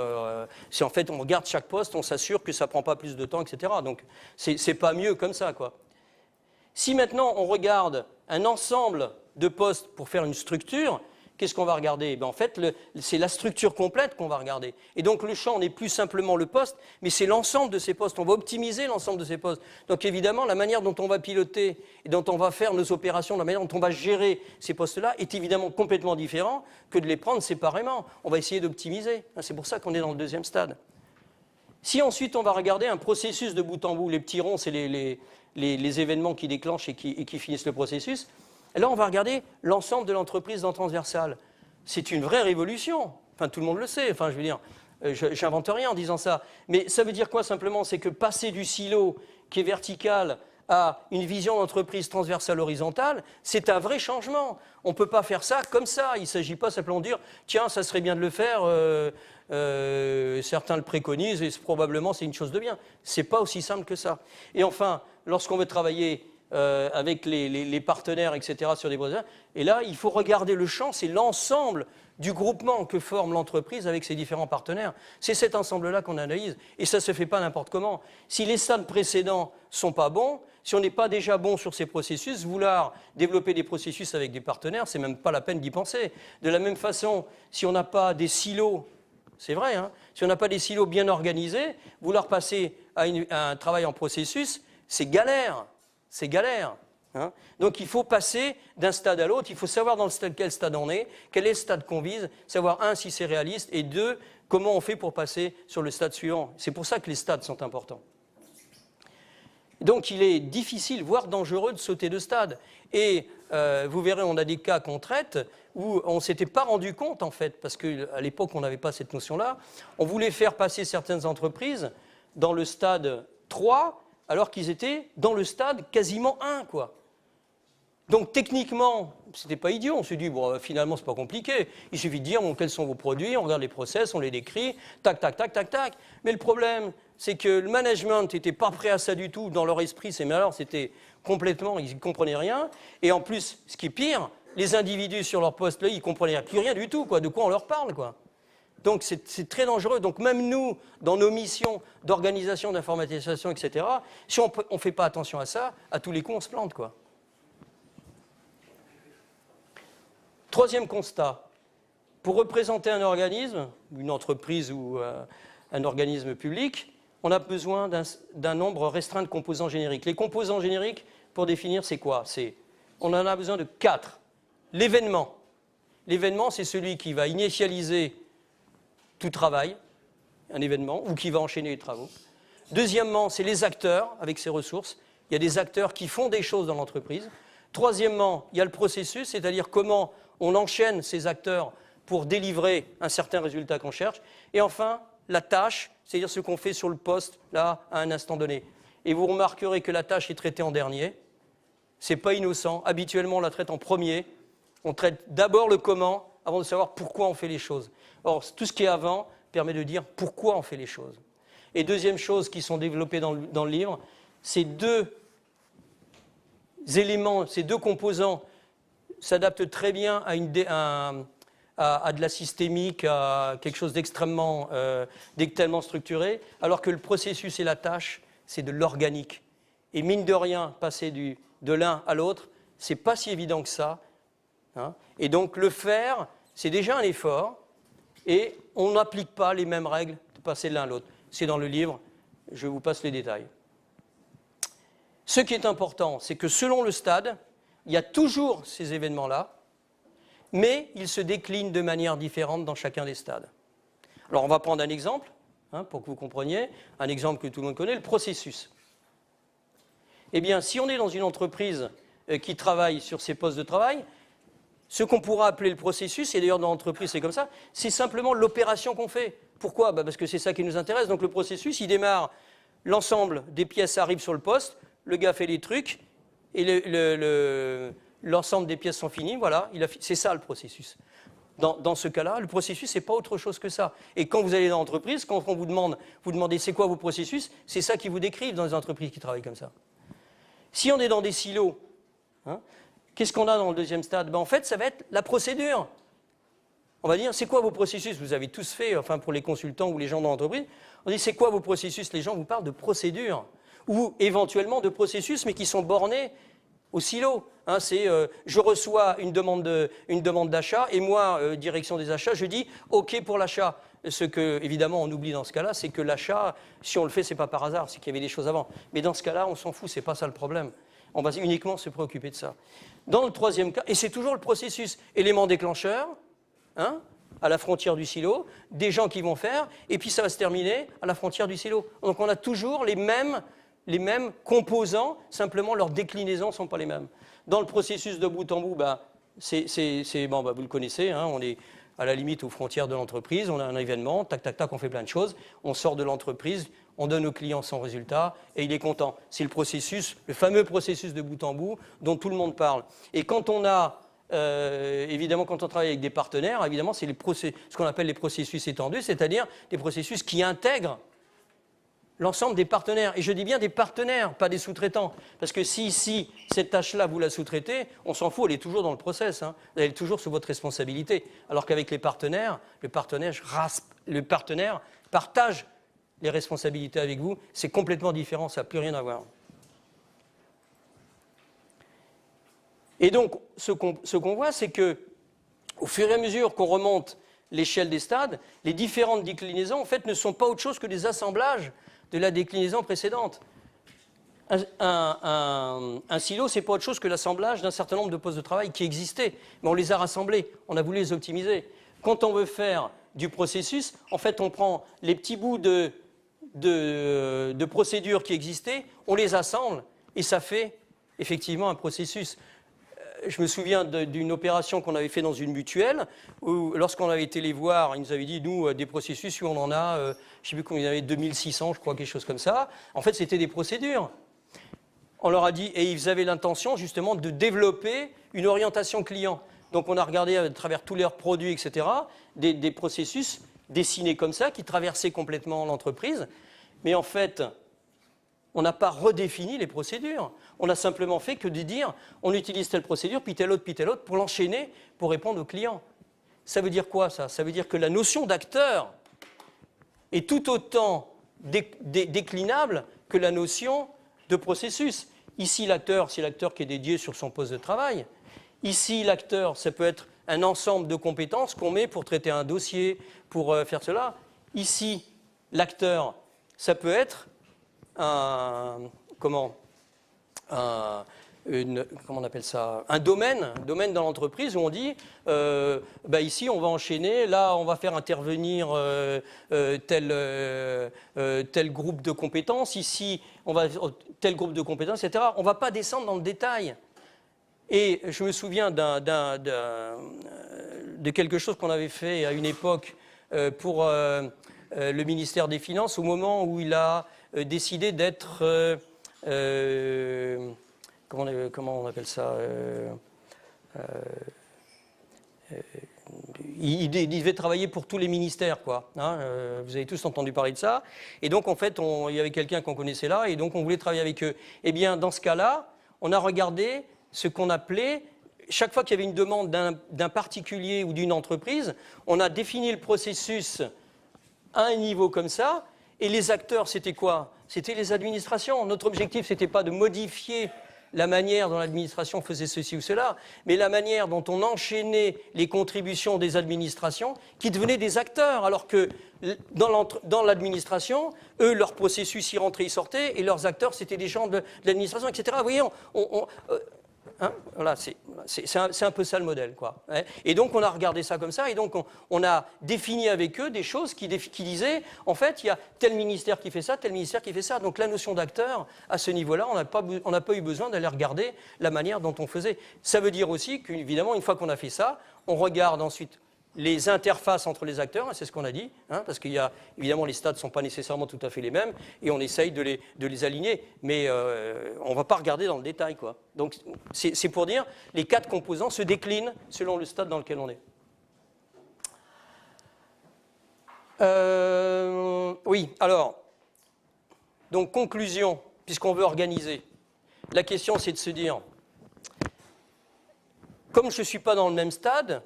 c'est en fait, on regarde chaque poste, on s'assure que ça ne prend pas plus de temps, etc. Donc, c'est pas mieux comme ça, quoi. Si maintenant, on regarde un ensemble de postes pour faire une structure... Qu'est-ce qu'on va regarder? En fait, c'est la structure complète qu'on va regarder. Et donc, le champ n'est plus simplement le poste, mais c'est l'ensemble de ces postes. On va optimiser l'ensemble de ces postes. Donc, évidemment, la manière dont on va piloter et dont on va faire nos opérations, la manière dont on va gérer ces postes-là est évidemment complètement différent que de les prendre séparément. On va essayer d'optimiser. C'est pour ça qu'on est dans le deuxième stade. Si ensuite, on va regarder un processus de bout en bout, les petits ronds, c'est les événements qui déclenchent et qui finissent le processus. Et là, on va regarder l'ensemble de l'entreprise dans transversale. C'est une vraie révolution. Enfin, tout le monde le sait. Enfin, je veux dire, j'invente rien en disant ça. Mais ça veut dire quoi simplement? C'est que passer du silo qui est vertical à une vision d'entreprise transversale horizontale, c'est un vrai changement. On ne peut pas faire ça comme ça. Il ne s'agit pas simplement de dire « Tiens, ça serait bien de le faire, certains le préconisent et probablement c'est une chose de bien ». Ce n'est pas aussi simple que ça. Et enfin, lorsqu'on veut travailler avec les partenaires, etc., sur des projets. Et là, il faut regarder le champ, c'est l'ensemble du groupement que forme l'entreprise avec ses différents partenaires. C'est cet ensemble-là qu'on analyse, et ça ne se fait pas n'importe comment. Si les stades précédents ne sont pas bons, si on n'est pas déjà bon sur ces processus, vouloir développer des processus avec des partenaires, c'est même pas la peine d'y penser. De la même façon, si on n'a pas des silos, c'est vrai, hein, si on n'a pas des silos bien organisés, vouloir passer à un travail en processus, c'est galère. C'est galère. Hein. Donc il faut passer d'un stade à l'autre, il faut savoir dans quel stade on est, quel est le stade qu'on vise, savoir, un, si c'est réaliste, et deux, comment on fait pour passer sur le stade suivant. C'est pour ça que les stades sont importants. Donc il est difficile, voire dangereux, de sauter de stade. Et vous verrez, on a des cas qu'on traite où on ne s'était pas rendu compte, en fait, parce qu'à l'époque, on n'avait pas cette notion-là. On voulait faire passer certaines entreprises dans le stade 3, alors qu'ils étaient dans le stade quasiment 1, quoi. Donc techniquement, c'était pas idiot. On s'est dit, bon, finalement, c'est pas compliqué. Il suffit de dire, bon, quels sont vos produits, on regarde les process, on les décrit, tac, tac, tac, tac, tac. Mais le problème, c'est que le management n'était pas prêt à ça du tout. Dans leur esprit, c'était complètement, ils ne comprenaient rien. Et en plus, ce qui est pire, les individus sur leur poste, là, ils ne comprenaient plus rien du tout, quoi. De quoi on leur parle, quoi. Donc c'est très dangereux. Donc même nous, dans nos missions d'organisation, d'informatisation, etc., si on ne fait pas attention à ça, à tous les coups, on se plante, quoi. Troisième constat. Pour représenter un organisme, une entreprise ou un organisme public, on a besoin d'un nombre restreint de composants génériques. Les composants génériques, pour définir, c'est quoi? On en a besoin de 4. L'événement. L'événement, c'est celui qui va initialiser tout travail, un événement, ou qui va enchaîner les travaux. Deuxièmement, c'est les acteurs avec ses ressources. Il y a des acteurs qui font des choses dans l'entreprise. Troisièmement, il y a le processus, c'est-à-dire comment on enchaîne ces acteurs pour délivrer un certain résultat qu'on cherche. Et enfin, la tâche, c'est-à-dire ce qu'on fait sur le poste, là, à un instant donné. Et vous remarquerez que la tâche est traitée en dernier. Ce n'est pas innocent. Habituellement, on la traite en premier. On traite d'abord le comment, avant de savoir pourquoi on fait les choses. Or, tout ce qui est avant permet de dire pourquoi on fait les choses. Et deuxième chose qui sont développées dans le livre, ces deux éléments, ces deux composants s'adaptent très bien à de la systémique, à quelque chose d'extrêmement structuré, alors que le processus et la tâche, c'est de l'organique. Et mine de rien, passer de l'un à l'autre, c'est pas si évident que ça. Hein. Et donc le faire, c'est déjà un effort, et on n'applique pas les mêmes règles de passer de l'un à l'autre. C'est dans le livre, je vous passe les détails. Ce qui est important, c'est que selon le stade, il y a toujours ces événements-là, mais ils se déclinent de manière différente dans chacun des stades. Alors on va prendre un exemple, hein, pour que vous compreniez, un exemple que tout le monde connaît, le processus. Eh bien, si on est dans une entreprise qui travaille sur ses postes de travail, ce qu'on pourra appeler le processus, et d'ailleurs dans l'entreprise c'est comme ça, c'est simplement l'opération qu'on fait. Pourquoi? Parce que c'est ça qui nous intéresse. Donc le processus, il démarre, l'ensemble des pièces arrivent sur le poste, le gars fait les trucs, et l'ensemble des pièces sont finies, voilà, c'est ça le processus. dans ce cas-là, le processus, ce n'est pas autre chose que ça. Et quand vous allez dans l'entreprise, quand on vous demandez c'est quoi vos processus, c'est ça qu'ils vous décrivent dans les entreprises qui travaillent comme ça. Si on est dans des silos, hein, qu'est-ce qu'on a dans le deuxième stade? En fait, ça va être la procédure. On va dire, c'est quoi vos processus? Vous avez tous fait, enfin pour les consultants ou les gens dans l'entreprise, on dit, c'est quoi vos processus? Les gens vous parlent de procédures, ou éventuellement de processus, mais qui sont bornés au silo. Hein, je reçois une demande d'achat, et moi, direction des achats, je dis OK pour l'achat. Ce que, évidemment, on oublie dans ce cas-là, c'est que l'achat, si on le fait, ce n'est pas par hasard, c'est qu'il y avait des choses avant. Mais dans ce cas-là, on s'en fout, ce n'est pas ça le problème. On va uniquement se préoccuper de ça. Dans le troisième cas, et c'est toujours le processus, élément déclencheur, hein, à la frontière du silo, des gens qui vont faire, et puis ça va se terminer à la frontière du silo. Donc on a toujours les mêmes composants, simplement leurs déclinaisons ne sont pas les mêmes. Dans le processus de bout en bout, vous le connaissez, hein, on est à la limite aux frontières de l'entreprise, on a un événement, tac, tac, tac, on fait plein de choses, on sort de l'entreprise, on donne au client son résultat et il est content. C'est le processus, le fameux processus de bout en bout dont tout le monde parle. Et quand on a, évidemment, quand on travaille avec des partenaires, évidemment, c'est ce qu'on appelle les processus étendus, c'est-à-dire des processus qui intègrent l'ensemble des partenaires. Et je dis bien des partenaires, pas des sous-traitants. Parce que si cette tâche-là, vous la sous-traitez, on s'en fout, elle est toujours dans le process. Hein. Elle est toujours sous votre responsabilité. Alors qu'avec les partenaires, le partenaire partage les responsabilités avec vous. C'est complètement différent, ça n'a plus rien à voir. Et donc, ce qu'on voit, c'est qu'au fur et à mesure qu'on remonte l'échelle des stades, les différentes déclinaisons, en fait, ne sont pas autre chose que des assemblages de la déclinaison précédente. Un silo, ce n'est pas autre chose que l'assemblage d'un certain nombre de postes de travail qui existaient, mais on les a rassemblés, on a voulu les optimiser. Quand on veut faire du processus, en fait, on prend les petits bouts de procédures qui existaient, on les assemble, et ça fait effectivement un processus. Je me souviens d'une opération qu'on avait fait dans une mutuelle, où lorsqu'on avait été les voir, ils nous avaient dit, nous, des processus, où on en a, je ne sais plus combien il y en avait, 2600, je crois, quelque chose comme ça. En fait, c'était des procédures. On leur a dit, et ils avaient l'intention, justement, de développer une orientation client. Donc, on a regardé à travers tous leurs produits, etc., des processus dessinés comme ça, qui traversaient complètement l'entreprise. Mais en fait, on n'a pas redéfini les procédures. On n'a simplement fait que de dire on utilise telle procédure, puis telle autre, pour l'enchaîner, pour répondre aux clients. Ça veut dire quoi, ça? Ça veut dire que la notion d'acteur est tout autant déclinable que la notion de processus. Ici, l'acteur, c'est l'acteur qui est dédié sur son poste de travail. Ici, l'acteur, ça peut être un ensemble de compétences qu'on met pour traiter un dossier, pour faire cela. Ici, l'acteur, ça peut être comment on appelle ça, un domaine dans l'entreprise où on dit ici on va enchaîner, là on va faire intervenir tel groupe de compétences, ici on va tel groupe de compétences, etc. On ne va pas descendre dans le détail. Et je me souviens de quelque chose qu'on avait fait à une époque pour le ministère des Finances au moment où il a décidé d'être comment on appelle ça il devait travailler pour tous les ministères, quoi. Hein, vous avez tous entendu parler de ça. Et donc, en fait, il y avait quelqu'un qu'on connaissait là, et donc on voulait travailler avec eux. Eh bien, dans ce cas-là, on a regardé ce qu'on appelait, chaque fois qu'il y avait une demande d'un particulier ou d'une entreprise, on a défini le processus à un niveau comme ça, et les acteurs, c'était quoi? C'était les administrations. Notre objectif, ce n'était pas de modifier la manière dont l'administration faisait ceci ou cela, mais la manière dont on enchaînait les contributions des administrations qui devenaient des acteurs, alors que dans l'administration, eux, leur processus, y rentraient, y sortaient, et leurs acteurs, c'était des gens de l'administration, etc. Vous voyez, hein, voilà, c'est un peu ça le modèle, quoi. Et donc on a regardé ça comme ça, et donc on a défini avec eux des choses qui disaient, en fait, il y a tel ministère qui fait ça, tel ministère qui fait ça. Donc la notion d'acteur, à ce niveau-là, on n'a pas eu besoin d'aller regarder la manière dont on faisait. Ça veut dire aussi qu'évidemment, une fois qu'on a fait ça, on regarde ensuite les interfaces entre les acteurs, c'est ce qu'on a dit, hein, parce qu'il y a, évidemment, les stades ne sont pas nécessairement tout à fait les mêmes, et on essaye de les aligner, mais on ne va pas regarder dans le détail, quoi. Donc, c'est pour dire, les 4 composants se déclinent selon le stade dans lequel on est. Oui, alors, donc conclusion, puisqu'on veut organiser. La question, c'est de se dire, comme je ne suis pas dans le même stade,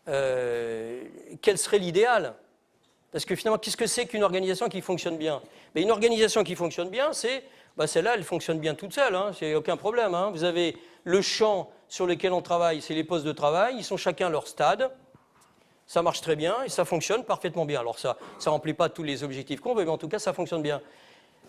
quel serait l'idéal? Parce que finalement, qu'est-ce que c'est qu'une organisation qui fonctionne bien? Mais une organisation qui fonctionne bien, c'est, celle-là, elle fonctionne bien toute seule, hein, c'est aucun problème. Hein. Vous avez le champ sur lequel on travaille, c'est les postes de travail, ils sont chacun leur stade. Ça marche très bien et ça fonctionne parfaitement bien. Alors ça ne remplit pas tous les objectifs qu'on veut, mais en tout cas, ça fonctionne bien.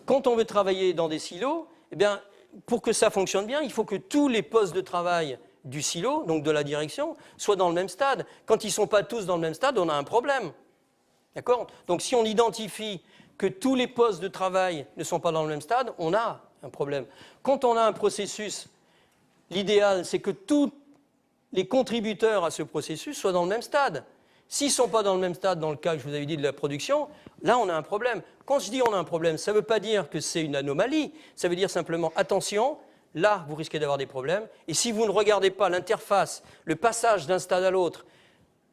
Quand on veut travailler dans des silos, eh bien, pour que ça fonctionne bien, il faut que tous les postes de travail du silo, donc de la direction, soient dans le même stade. Quand ils ne sont pas tous dans le même stade, on a un problème. D'accord? Donc si on identifie que tous les postes de travail ne sont pas dans le même stade, on a un problème. Quand on a un processus, l'idéal, c'est que tous les contributeurs à ce processus soient dans le même stade. S'ils ne sont pas dans le même stade, dans le cas que je vous avais dit de la production, là, on a un problème. Quand je dis on a un problème, ça ne veut pas dire que c'est une anomalie, ça veut dire simplement, attention, là, vous risquez d'avoir des problèmes. Et si vous ne regardez pas l'interface, le passage d'un stade à l'autre,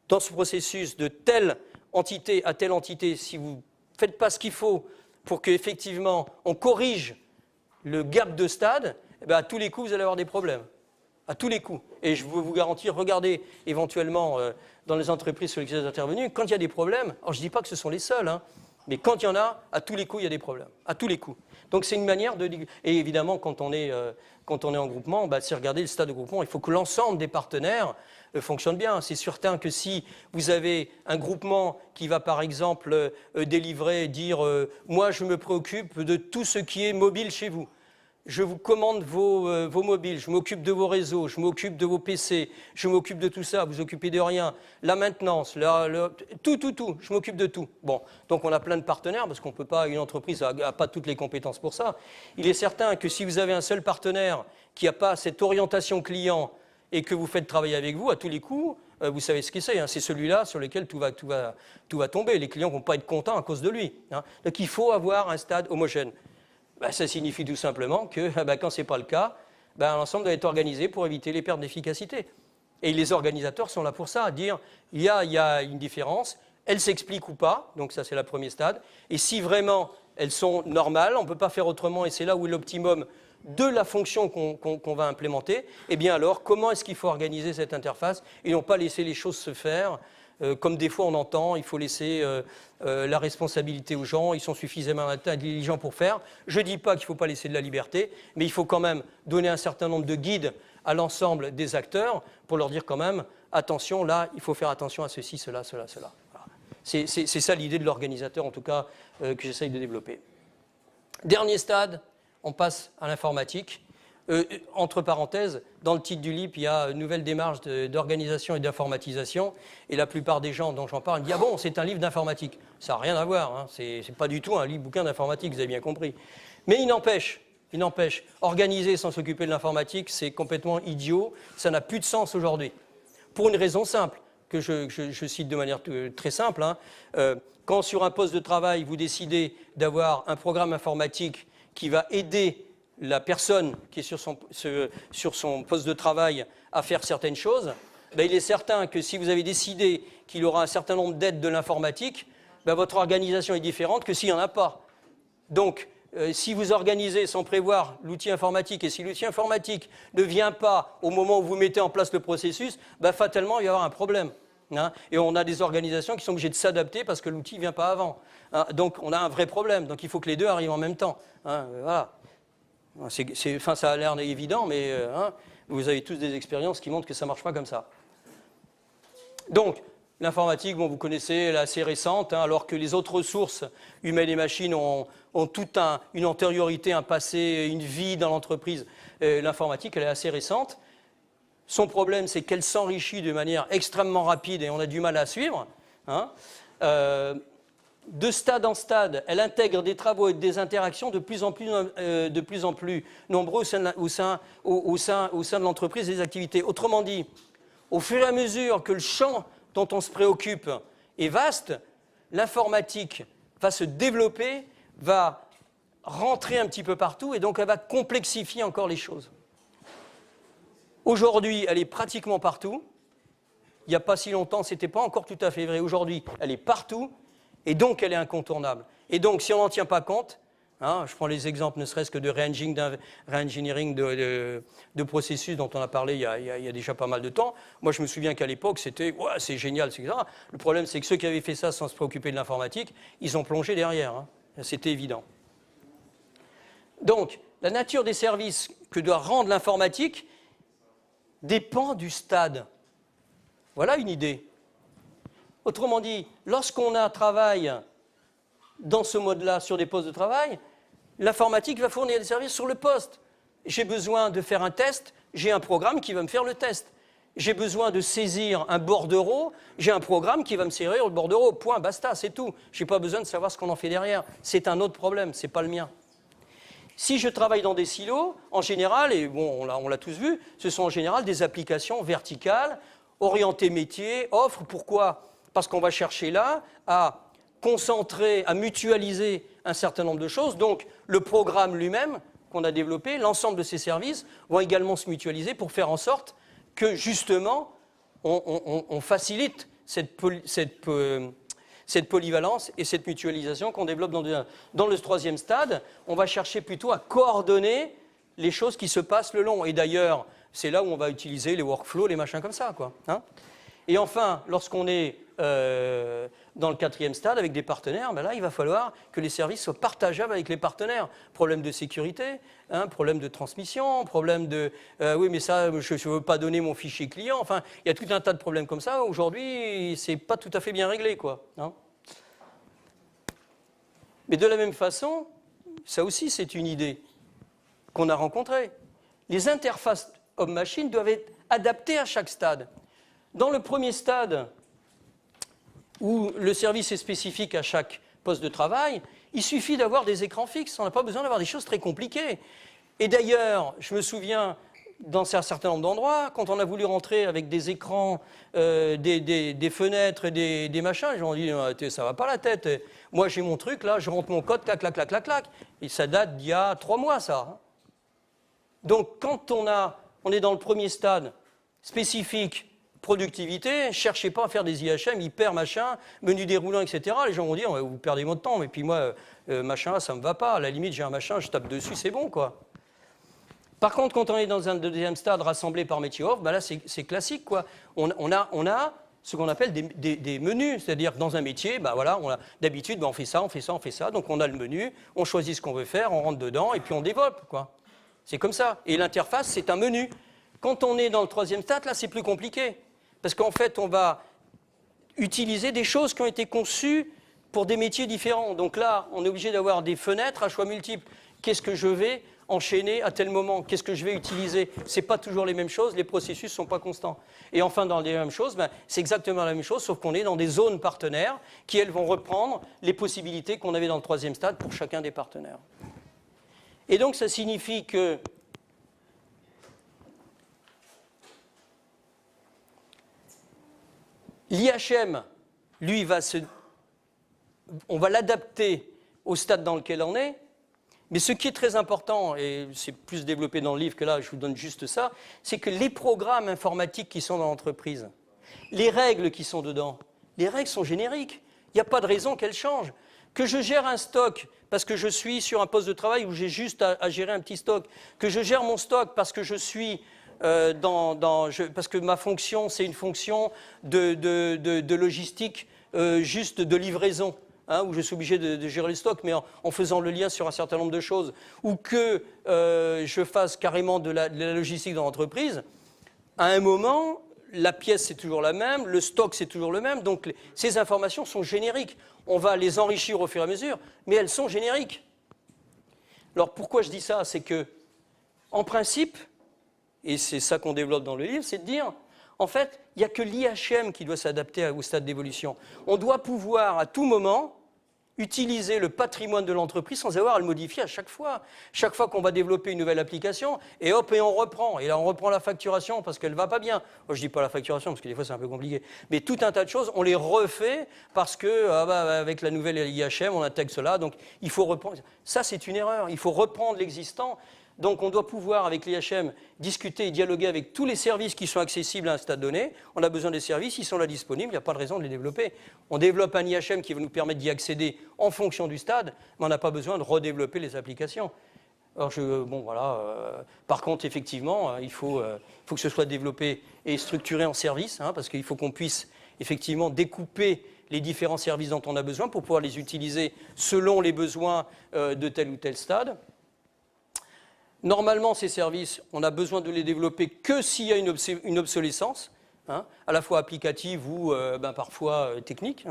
dans ce processus de telle entité à telle entité, si vous ne faites pas ce qu'il faut pour qu'effectivement on corrige le gap de stade, eh bien, à tous les coups, vous allez avoir des problèmes. À tous les coups. Et je veux vous garantir, regardez éventuellement dans les entreprises sur lesquelles vous êtes intervenus, quand il y a des problèmes, alors je ne dis pas que ce sont les seuls, hein, mais quand il y en a, à tous les coups, il y a des problèmes. À tous les coups. Donc c'est une manière de... Et évidemment, quand on est en groupement, c'est regarder le stade de groupement. Il faut que l'ensemble des partenaires fonctionnent bien. C'est certain que si vous avez un groupement qui va, par exemple, délivrer, dire « moi, je me préoccupe de tout ce qui est mobile chez vous ». Je vous commande vos mobiles, je m'occupe de vos réseaux, je m'occupe de vos PC, je m'occupe de tout ça, vous occupez de rien. La maintenance, tout, je m'occupe de tout. Bon, donc on a plein de partenaires, parce qu'on ne peut pas, une entreprise n'a pas toutes les compétences pour ça. Il est certain que si vous avez un seul partenaire qui n'a pas cette orientation client et que vous faites travailler avec vous, à tous les coups, vous savez ce qu'il c'est, hein, c'est celui-là sur lequel tout va tomber. Les clients ne vont pas être contents à cause de lui. Hein. Donc il faut avoir un stade homogène. Ça signifie tout simplement que quand ce n'est pas le cas, l'ensemble doit être organisé pour éviter les pertes d'efficacité. Et les organisateurs sont là pour ça, à dire il y a une différence, elle s'explique ou pas, donc ça c'est le premier stade, et si vraiment elles sont normales, on ne peut pas faire autrement, et c'est là où est l'optimum de la fonction qu'on va implémenter, eh bien alors comment est-ce qu'il faut organiser cette interface et non pas laisser les choses se faire comme des fois on entend, il faut laisser la responsabilité aux gens, ils sont suffisamment intelligents pour faire. Je ne dis pas qu'il ne faut pas laisser de la liberté, mais il faut quand même donner un certain nombre de guides à l'ensemble des acteurs pour leur dire quand même, attention, là, il faut faire attention à ceci, cela, cela, cela. Voilà. C'est ça l'idée de l'organisateur, en tout cas, que j'essaye de développer. Dernier stade, on passe à l'informatique. Entre parenthèses, dans le titre du livre, il y a une nouvelle démarche d'organisation et d'informatisation. Et la plupart des gens dont j'en parle me disent « Ah bon, c'est un livre d'informatique ». Ça n'a rien à voir, hein. C'est pas du tout un bouquin d'informatique, vous avez bien compris. Mais il n'empêche, organiser sans s'occuper de l'informatique, c'est complètement idiot, ça n'a plus de sens aujourd'hui. Pour une raison simple, que je cite de manière très simple. Hein. Quand sur un poste de travail, vous décidez d'avoir un programme informatique qui va aider la personne qui est sur son poste de travail à faire certaines choses, il est certain que si vous avez décidé qu'il aura un certain nombre d'aides de l'informatique, votre organisation est différente que s'il n'y en a pas. Donc, si vous organisez sans prévoir l'outil informatique, et si l'outil informatique ne vient pas au moment où vous mettez en place le processus, fatalement, il va y avoir un problème. Hein, et on a des organisations qui sont obligées de s'adapter parce que l'outil ne vient pas avant. Hein, donc, on a un vrai problème. Donc, il faut que les deux arrivent en même temps. Hein, voilà. Ça a l'air évident, mais vous avez tous des expériences qui montrent que ça ne marche pas comme ça. Donc, l'informatique, vous connaissez, elle est assez récente, hein, alors que les autres ressources humaines et machines ont toute une antériorité, un passé, une vie dans l'entreprise. L'informatique, elle est assez récente. Son problème, c'est qu'elle s'enrichit de manière extrêmement rapide et on a du mal à suivre. Hein. De stade en stade, elle intègre des travaux et des interactions de plus en plus nombreux au sein de l'entreprise et des activités. Autrement dit, au fur et à mesure que le champ dont on se préoccupe est vaste, l'informatique va se développer, va rentrer un petit peu partout et donc elle va complexifier encore les choses. Aujourd'hui, elle est pratiquement partout. Il n'y a pas si longtemps, ce n'était pas encore tout à fait vrai. Aujourd'hui, elle est partout. Et donc, elle est incontournable. Et donc, si on n'en tient pas compte, hein, je prends les exemples ne serait-ce que de re-engineering de processus dont on a parlé il y a déjà pas mal de temps. Moi, je me souviens qu'à l'époque, c'était ouais, c'est génial, etc. Le problème, c'est que ceux qui avaient fait ça sans se préoccuper de l'informatique, ils ont plongé derrière. Hein. C'était évident. Donc, la nature des services que doit rendre l'informatique dépend du stade. Voilà une idée. Autrement dit, lorsqu'on a travail dans ce mode-là sur des postes de travail, l'informatique va fournir des services sur le poste. J'ai besoin de faire un test, j'ai un programme qui va me faire le test. J'ai besoin de saisir un bordereau, j'ai un programme qui va me saisir le bordereau. Point, basta, c'est tout. Je n'ai pas besoin de savoir ce qu'on en fait derrière. C'est un autre problème, ce n'est pas le mien. Si je travaille dans des silos, en général, et bon, on l'a tous vu, ce sont en général des applications verticales, orientées métier, offres. Pourquoi ? Parce qu'on va chercher là à concentrer, à mutualiser un certain nombre de choses. Donc, le programme lui-même qu'on a développé, l'ensemble de ces services vont également se mutualiser pour faire en sorte que, justement, on facilite cette polyvalence et cette mutualisation qu'on développe dans le troisième stade. On va chercher plutôt à coordonner les choses qui se passent le long. Et d'ailleurs, c'est là où on va utiliser les workflows, les machins comme ça, quoi. Hein ? Et enfin, lorsqu'on est dans le quatrième stade avec des partenaires, ben là, il va falloir que les services soient partageables avec les partenaires. Problème de sécurité, hein, problème de transmission, problème de oui, mais ça, je ne veux pas donner mon fichier client. Enfin, il y a tout un tas de problèmes comme ça. Aujourd'hui, ce n'est pas tout à fait bien réglé, quoi. Hein. Mais de la même façon, ça aussi, c'est une idée qu'on a rencontrée. Les interfaces homme-machine doivent être adaptées à chaque stade. Dans le premier stade, où le service est spécifique à chaque poste de travail, il suffit d'avoir des écrans fixes. On n'a pas besoin d'avoir des choses très compliquées. Et d'ailleurs, je me souviens, dans un certain nombre d'endroits, quand on a voulu rentrer avec des écrans, des fenêtres et des machins, les gens ont dit « ça va pas la tête. Moi, j'ai mon truc, là, je rentre mon code, clac, clac, clac, clac, clac. » Et ça date d'il y a 3 mois, ça. Donc, quand on est dans le premier stade spécifique, productivité, cherchez pas à faire des IHM, hyper machin, menu déroulant, etc. Les gens vont dire, vous perdez votre temps, mais puis moi, machin, ça me va pas. À la limite, j'ai un machin, je tape dessus, c'est bon, quoi. Par contre, quand on est dans un deuxième stade rassemblé par métier offre, ben là, c'est classique, quoi. On a ce qu'on appelle des menus, c'est-à-dire que dans un métier, ben voilà, d'habitude, ben on fait ça, on fait ça, on fait ça. Donc on a le menu, on choisit ce qu'on veut faire, on rentre dedans et puis on développe, quoi. C'est comme ça. Et l'interface, c'est un menu. Quand on est dans le troisième stade, là, c'est plus compliqué. Parce qu'en fait, on va utiliser des choses qui ont été conçues pour des métiers différents. Donc là, on est obligé d'avoir des fenêtres à choix multiples. Qu'est-ce que je vais enchaîner à tel moment? Qu'est-ce que je vais utiliser? Ce n'est pas toujours les mêmes choses, les processus ne sont pas constants. Et enfin, dans les mêmes choses, ben, c'est exactement la même chose, sauf qu'on est dans des zones partenaires qui, elles, vont reprendre les possibilités qu'on avait dans le troisième stade pour chacun des partenaires. Et donc, ça signifie que l'IHM, lui, on va l'adapter au stade dans lequel on est, mais ce qui est très important, et c'est plus développé dans le livre que là, je vous donne juste ça, c'est que les programmes informatiques qui sont dans l'entreprise, les règles qui sont dedans, les règles sont génériques. Il n'y a pas de raison qu'elles changent. Que je gère un stock parce que je suis sur un poste de travail où j'ai juste à gérer un petit stock, que je gère mon stock parce que je suis... parce que ma fonction, c'est une fonction de logistique juste de livraison, hein, où je suis obligé de gérer le stock, mais en faisant le lien sur un certain nombre de choses, ou que je fasse carrément de la logistique dans l'entreprise, à un moment, la pièce, c'est toujours la même, le stock, c'est toujours le même, donc ces informations sont génériques. On va les enrichir au fur et à mesure, mais elles sont génériques. Alors, pourquoi je dis ça? C'est que, en principe, et c'est ça qu'on développe dans le livre, c'est de dire, en fait, il n'y a que l'IHM qui doit s'adapter au stade d'évolution. On doit pouvoir, à tout moment, utiliser le patrimoine de l'entreprise sans avoir à le modifier à chaque fois. Chaque fois qu'on va développer une nouvelle application, et hop, et on reprend. Et là, on reprend la facturation parce qu'elle ne va pas bien. Moi, je ne dis pas la facturation parce que des fois, c'est un peu compliqué. Mais tout un tas de choses, on les refait parce que, avec la nouvelle IHM, on intègre cela. Donc, il faut reprendre. Ça, c'est une erreur. Il faut reprendre l'existant. Donc on doit pouvoir, avec l'IHM, discuter et dialoguer avec tous les services qui sont accessibles à un stade donné. On a besoin des services, ils sont là disponibles, il n'y a pas de raison de les développer. On développe un IHM qui va nous permettre d'y accéder en fonction du stade, mais on n'a pas besoin de redévelopper les applications. Alors par contre, effectivement, il faut que ce soit développé et structuré en services, parce qu'il faut qu'on puisse effectivement découper les différents services dont on a besoin pour pouvoir les utiliser selon les besoins de tel ou tel stade. Normalement, ces services, on a besoin de les développer que s'il y a une obsolescence, à la fois applicative ou parfois technique.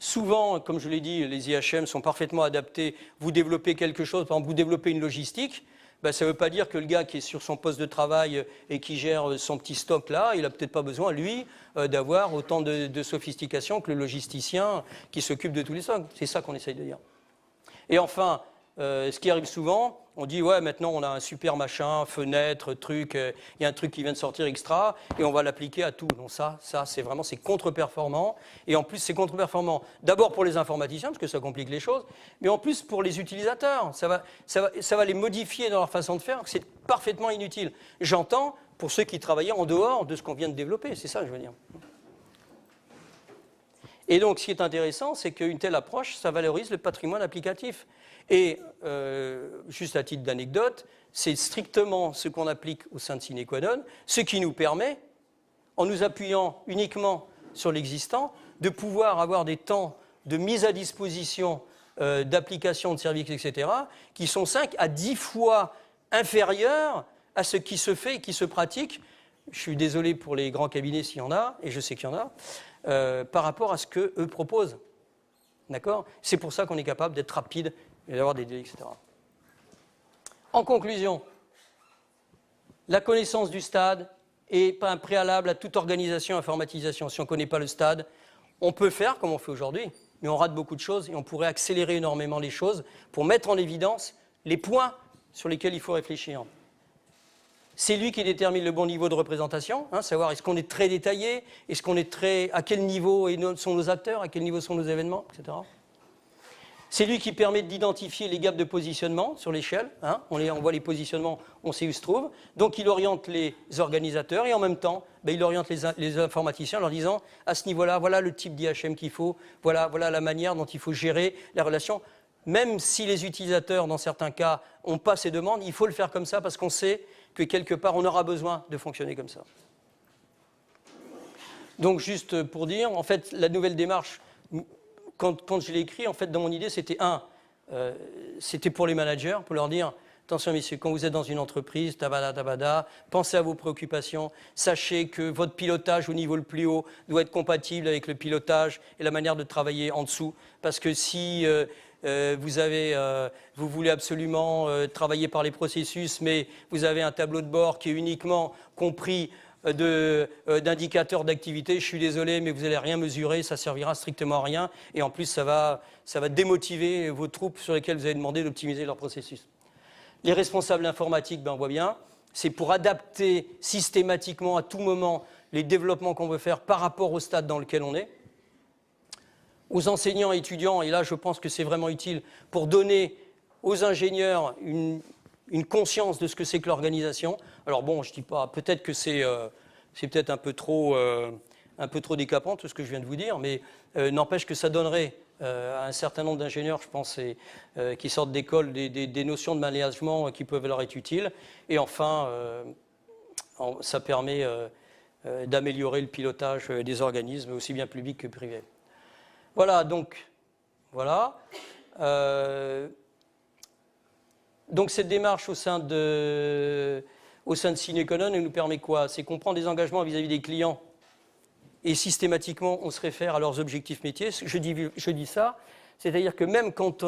Souvent, comme je l'ai dit, les IHM sont parfaitement adaptés. Vous développez quelque chose, par exemple, vous développez une logistique, ça ne veut pas dire que le gars qui est sur son poste de travail et qui gère son petit stock là, il n'a peut-être pas besoin, lui, d'avoir autant de sophistication que le logisticien qui s'occupe de tous les stocks. C'est ça qu'on essaye de dire. Et enfin, ce qui arrive souvent, on dit ouais, maintenant on a un super machin, fenêtre, truc, il y a un truc qui vient de sortir extra et on va l'appliquer à tout. Donc ça c'est contre-performant. Et en plus c'est contre-performant d'abord pour les informaticiens parce que ça complique les choses, mais en plus pour les utilisateurs, ça va les modifier dans leur façon de faire. C'est parfaitement inutile. J'entends pour ceux qui travaillaient en dehors de ce qu'on vient de développer, c'est ça que je veux dire. Et donc ce qui est intéressant, c'est qu'une telle approche, ça valorise le patrimoine applicatif. Et juste à titre d'anecdote, c'est strictement ce qu'on applique au sein de Sine Qua Non, ce qui nous permet, en nous appuyant uniquement sur l'existant, de pouvoir avoir des temps de mise à disposition d'applications, de services, etc., qui sont 5 à 10 fois inférieurs à ce qui se fait et qui se pratique. Je suis désolé pour les grands cabinets s'il y en a, et je sais qu'il y en a, par rapport à ce qu'eux proposent. D'accord ? C'est pour ça qu'on est capable d'être rapide et d'avoir des délais, etc. En conclusion, la connaissance du stade n'est pas un préalable à toute organisation et informatisation. Si on ne connaît pas le stade, on peut faire comme on fait aujourd'hui, mais on rate beaucoup de choses et on pourrait accélérer énormément les choses pour mettre en évidence les points sur lesquels il faut réfléchir. C'est lui qui détermine le bon niveau de représentation, savoir est-ce qu'on est très détaillé, est-ce qu'on est très, à quel niveau sont nos acteurs, à quel niveau sont nos événements, etc. C'est lui qui permet d'identifier les gaps de positionnement sur l'échelle. On voit les positionnements, on sait où ils se trouvent. Donc il oriente les organisateurs et en même temps, il oriente les informaticiens en leur disant à ce niveau-là, voilà le type d'IHM qu'il faut, voilà la manière dont il faut gérer la relation. Même si les utilisateurs, dans certains cas, n'ont pas ces demandes, il faut le faire comme ça parce qu'on sait que quelque part, on aura besoin de fonctionner comme ça. Donc juste pour dire, en fait, la nouvelle démarche, quand je l'ai écrit, en fait, dans mon idée, c'était pour les managers, pour leur dire, attention messieurs, quand vous êtes dans une entreprise, tabada, pensez à vos préoccupations, sachez que votre pilotage au niveau le plus haut doit être compatible avec le pilotage et la manière de travailler en dessous, parce que si vous voulez absolument travailler par les processus, mais vous avez un tableau de bord qui est uniquement compris d'indicateurs d'activité, je suis désolé, mais vous n'allez rien mesurer, ça servira strictement à rien, et en plus ça va démotiver vos troupes sur lesquelles vous avez demandé d'optimiser leur processus. Les responsables informatiques, on voit bien, c'est pour adapter systématiquement à tout moment les développements qu'on veut faire par rapport au stade dans lequel on est. Aux enseignants et étudiants, et là je pense que c'est vraiment utile, pour donner aux ingénieurs une conscience de ce que c'est que l'organisation. Alors bon, je ne dis pas, peut-être que c'est peut-être un peu trop décapant tout ce que je viens de vous dire, mais n'empêche que ça donnerait à un certain nombre d'ingénieurs, je pense, qui sortent d'école, des notions de management qui peuvent leur être utiles. Et enfin, ça permet d'améliorer le pilotage des organismes, aussi bien publics que privés. Voilà, donc, voilà. Donc cette démarche au sein de Sine Qua Non, elle nous permet quoi? C'est qu'on prend des engagements vis-à-vis des clients et systématiquement on se réfère à leurs objectifs métiers. Je dis ça, c'est-à-dire que même quand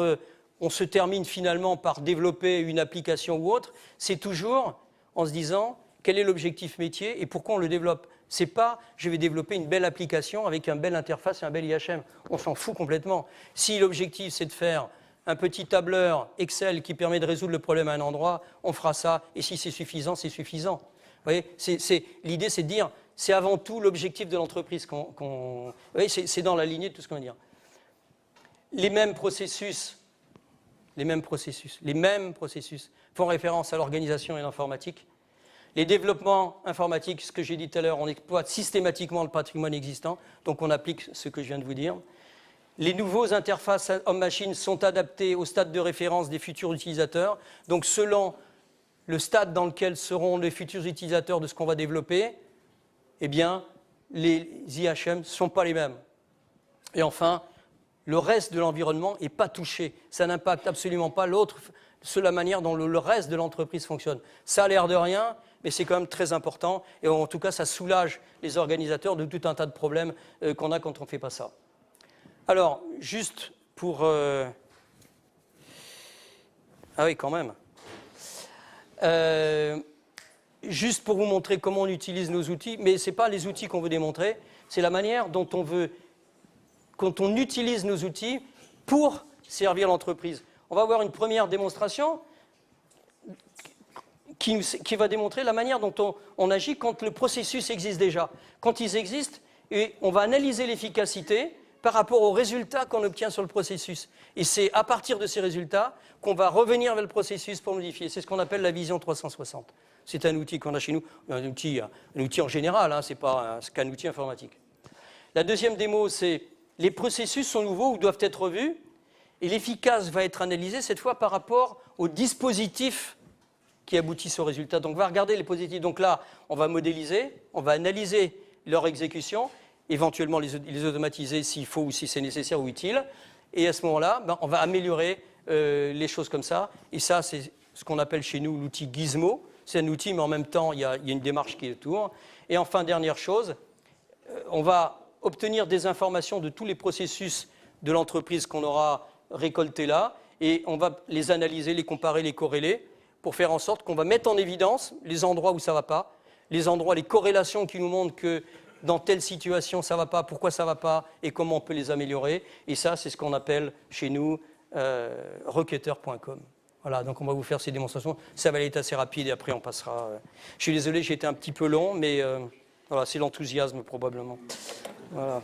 on se termine finalement par développer une application ou autre, c'est toujours en se disant quel est l'objectif métier et pourquoi on le développe. C'est pas je vais développer une belle application avec une belle interface et un bel IHM. On s'en fout complètement. Si l'objectif c'est de faire un petit tableur Excel qui permet de résoudre le problème à un endroit, on fera ça. Et si c'est suffisant, c'est suffisant. Vous voyez, l'idée, c'est de dire, c'est avant tout l'objectif de l'entreprise. Vous voyez, c'est dans la lignée de tout ce qu'on va dire. Les mêmes processus Les mêmes processus font référence à l'organisation et l'informatique. Les développements informatiques, ce que j'ai dit tout à l'heure, on exploite systématiquement le patrimoine existant, donc on applique ce que je viens de vous dire. Les nouveaux interfaces homme-machine sont adaptés au stade de référence des futurs utilisateurs, donc selon le stade dans lequel seront les futurs utilisateurs de ce qu'on va développer, eh bien, les IHM ne sont pas les mêmes. Et enfin, le reste de l'environnement n'est pas touché. Ça n'impacte absolument pas la manière dont le reste de l'entreprise fonctionne. Ça a l'air de rien, mais c'est quand même très important. Et en tout cas, ça soulage les organisateurs de tout un tas de problèmes qu'on a quand on ne fait pas ça. Alors, juste pour... Ah oui, quand même. Juste pour vous montrer comment on utilise nos outils, mais ce n'est pas les outils qu'on veut démontrer, c'est la manière dont on veut... quand on utilise nos outils pour servir l'entreprise. On va voir une première démonstration qui va démontrer la manière dont on agit quand le processus existe déjà. Quand ils existent, et on va analyser l'efficacité par rapport aux résultats qu'on obtient sur le processus. Et c'est à partir de ces résultats qu'on va revenir vers le processus pour modifier. C'est ce qu'on appelle la vision 360. C'est un outil qu'on a chez nous, un outil en général, hein, ce n'est pas qu'un outil informatique. La deuxième démo, c'est les processus sont nouveaux ou doivent être revus, et l'efficace va être analysé cette fois par rapport aux dispositifs qui aboutissent au résultat. Donc on va regarder les positifs. Donc là, on va modéliser, on va analyser leur exécution, éventuellement les automatiser s'il faut ou si c'est nécessaire ou utile. Et à ce moment-là, on va améliorer les choses comme ça. Et ça, c'est ce qu'on appelle chez nous l'outil Gizmo. C'est un outil, mais en même temps, il y a une démarche qui est autour. Et enfin, dernière chose, on va obtenir des informations de tous les processus de l'entreprise qu'on aura récoltés là, et on va les analyser, les comparer, les corréler, pour faire en sorte qu'on va mettre en évidence les endroits où ça ne va pas, les corrélations qui nous montrent que dans telle situation ça ne va pas, pourquoi ça ne va pas, et comment on peut les améliorer. Et ça, c'est ce qu'on appelle chez nous Rocketer.com. Voilà, donc on va vous faire ces démonstrations. Ça va être assez rapide et après on passera. Je suis désolé, j'ai été un petit peu long, mais voilà, c'est l'enthousiasme probablement. Voilà.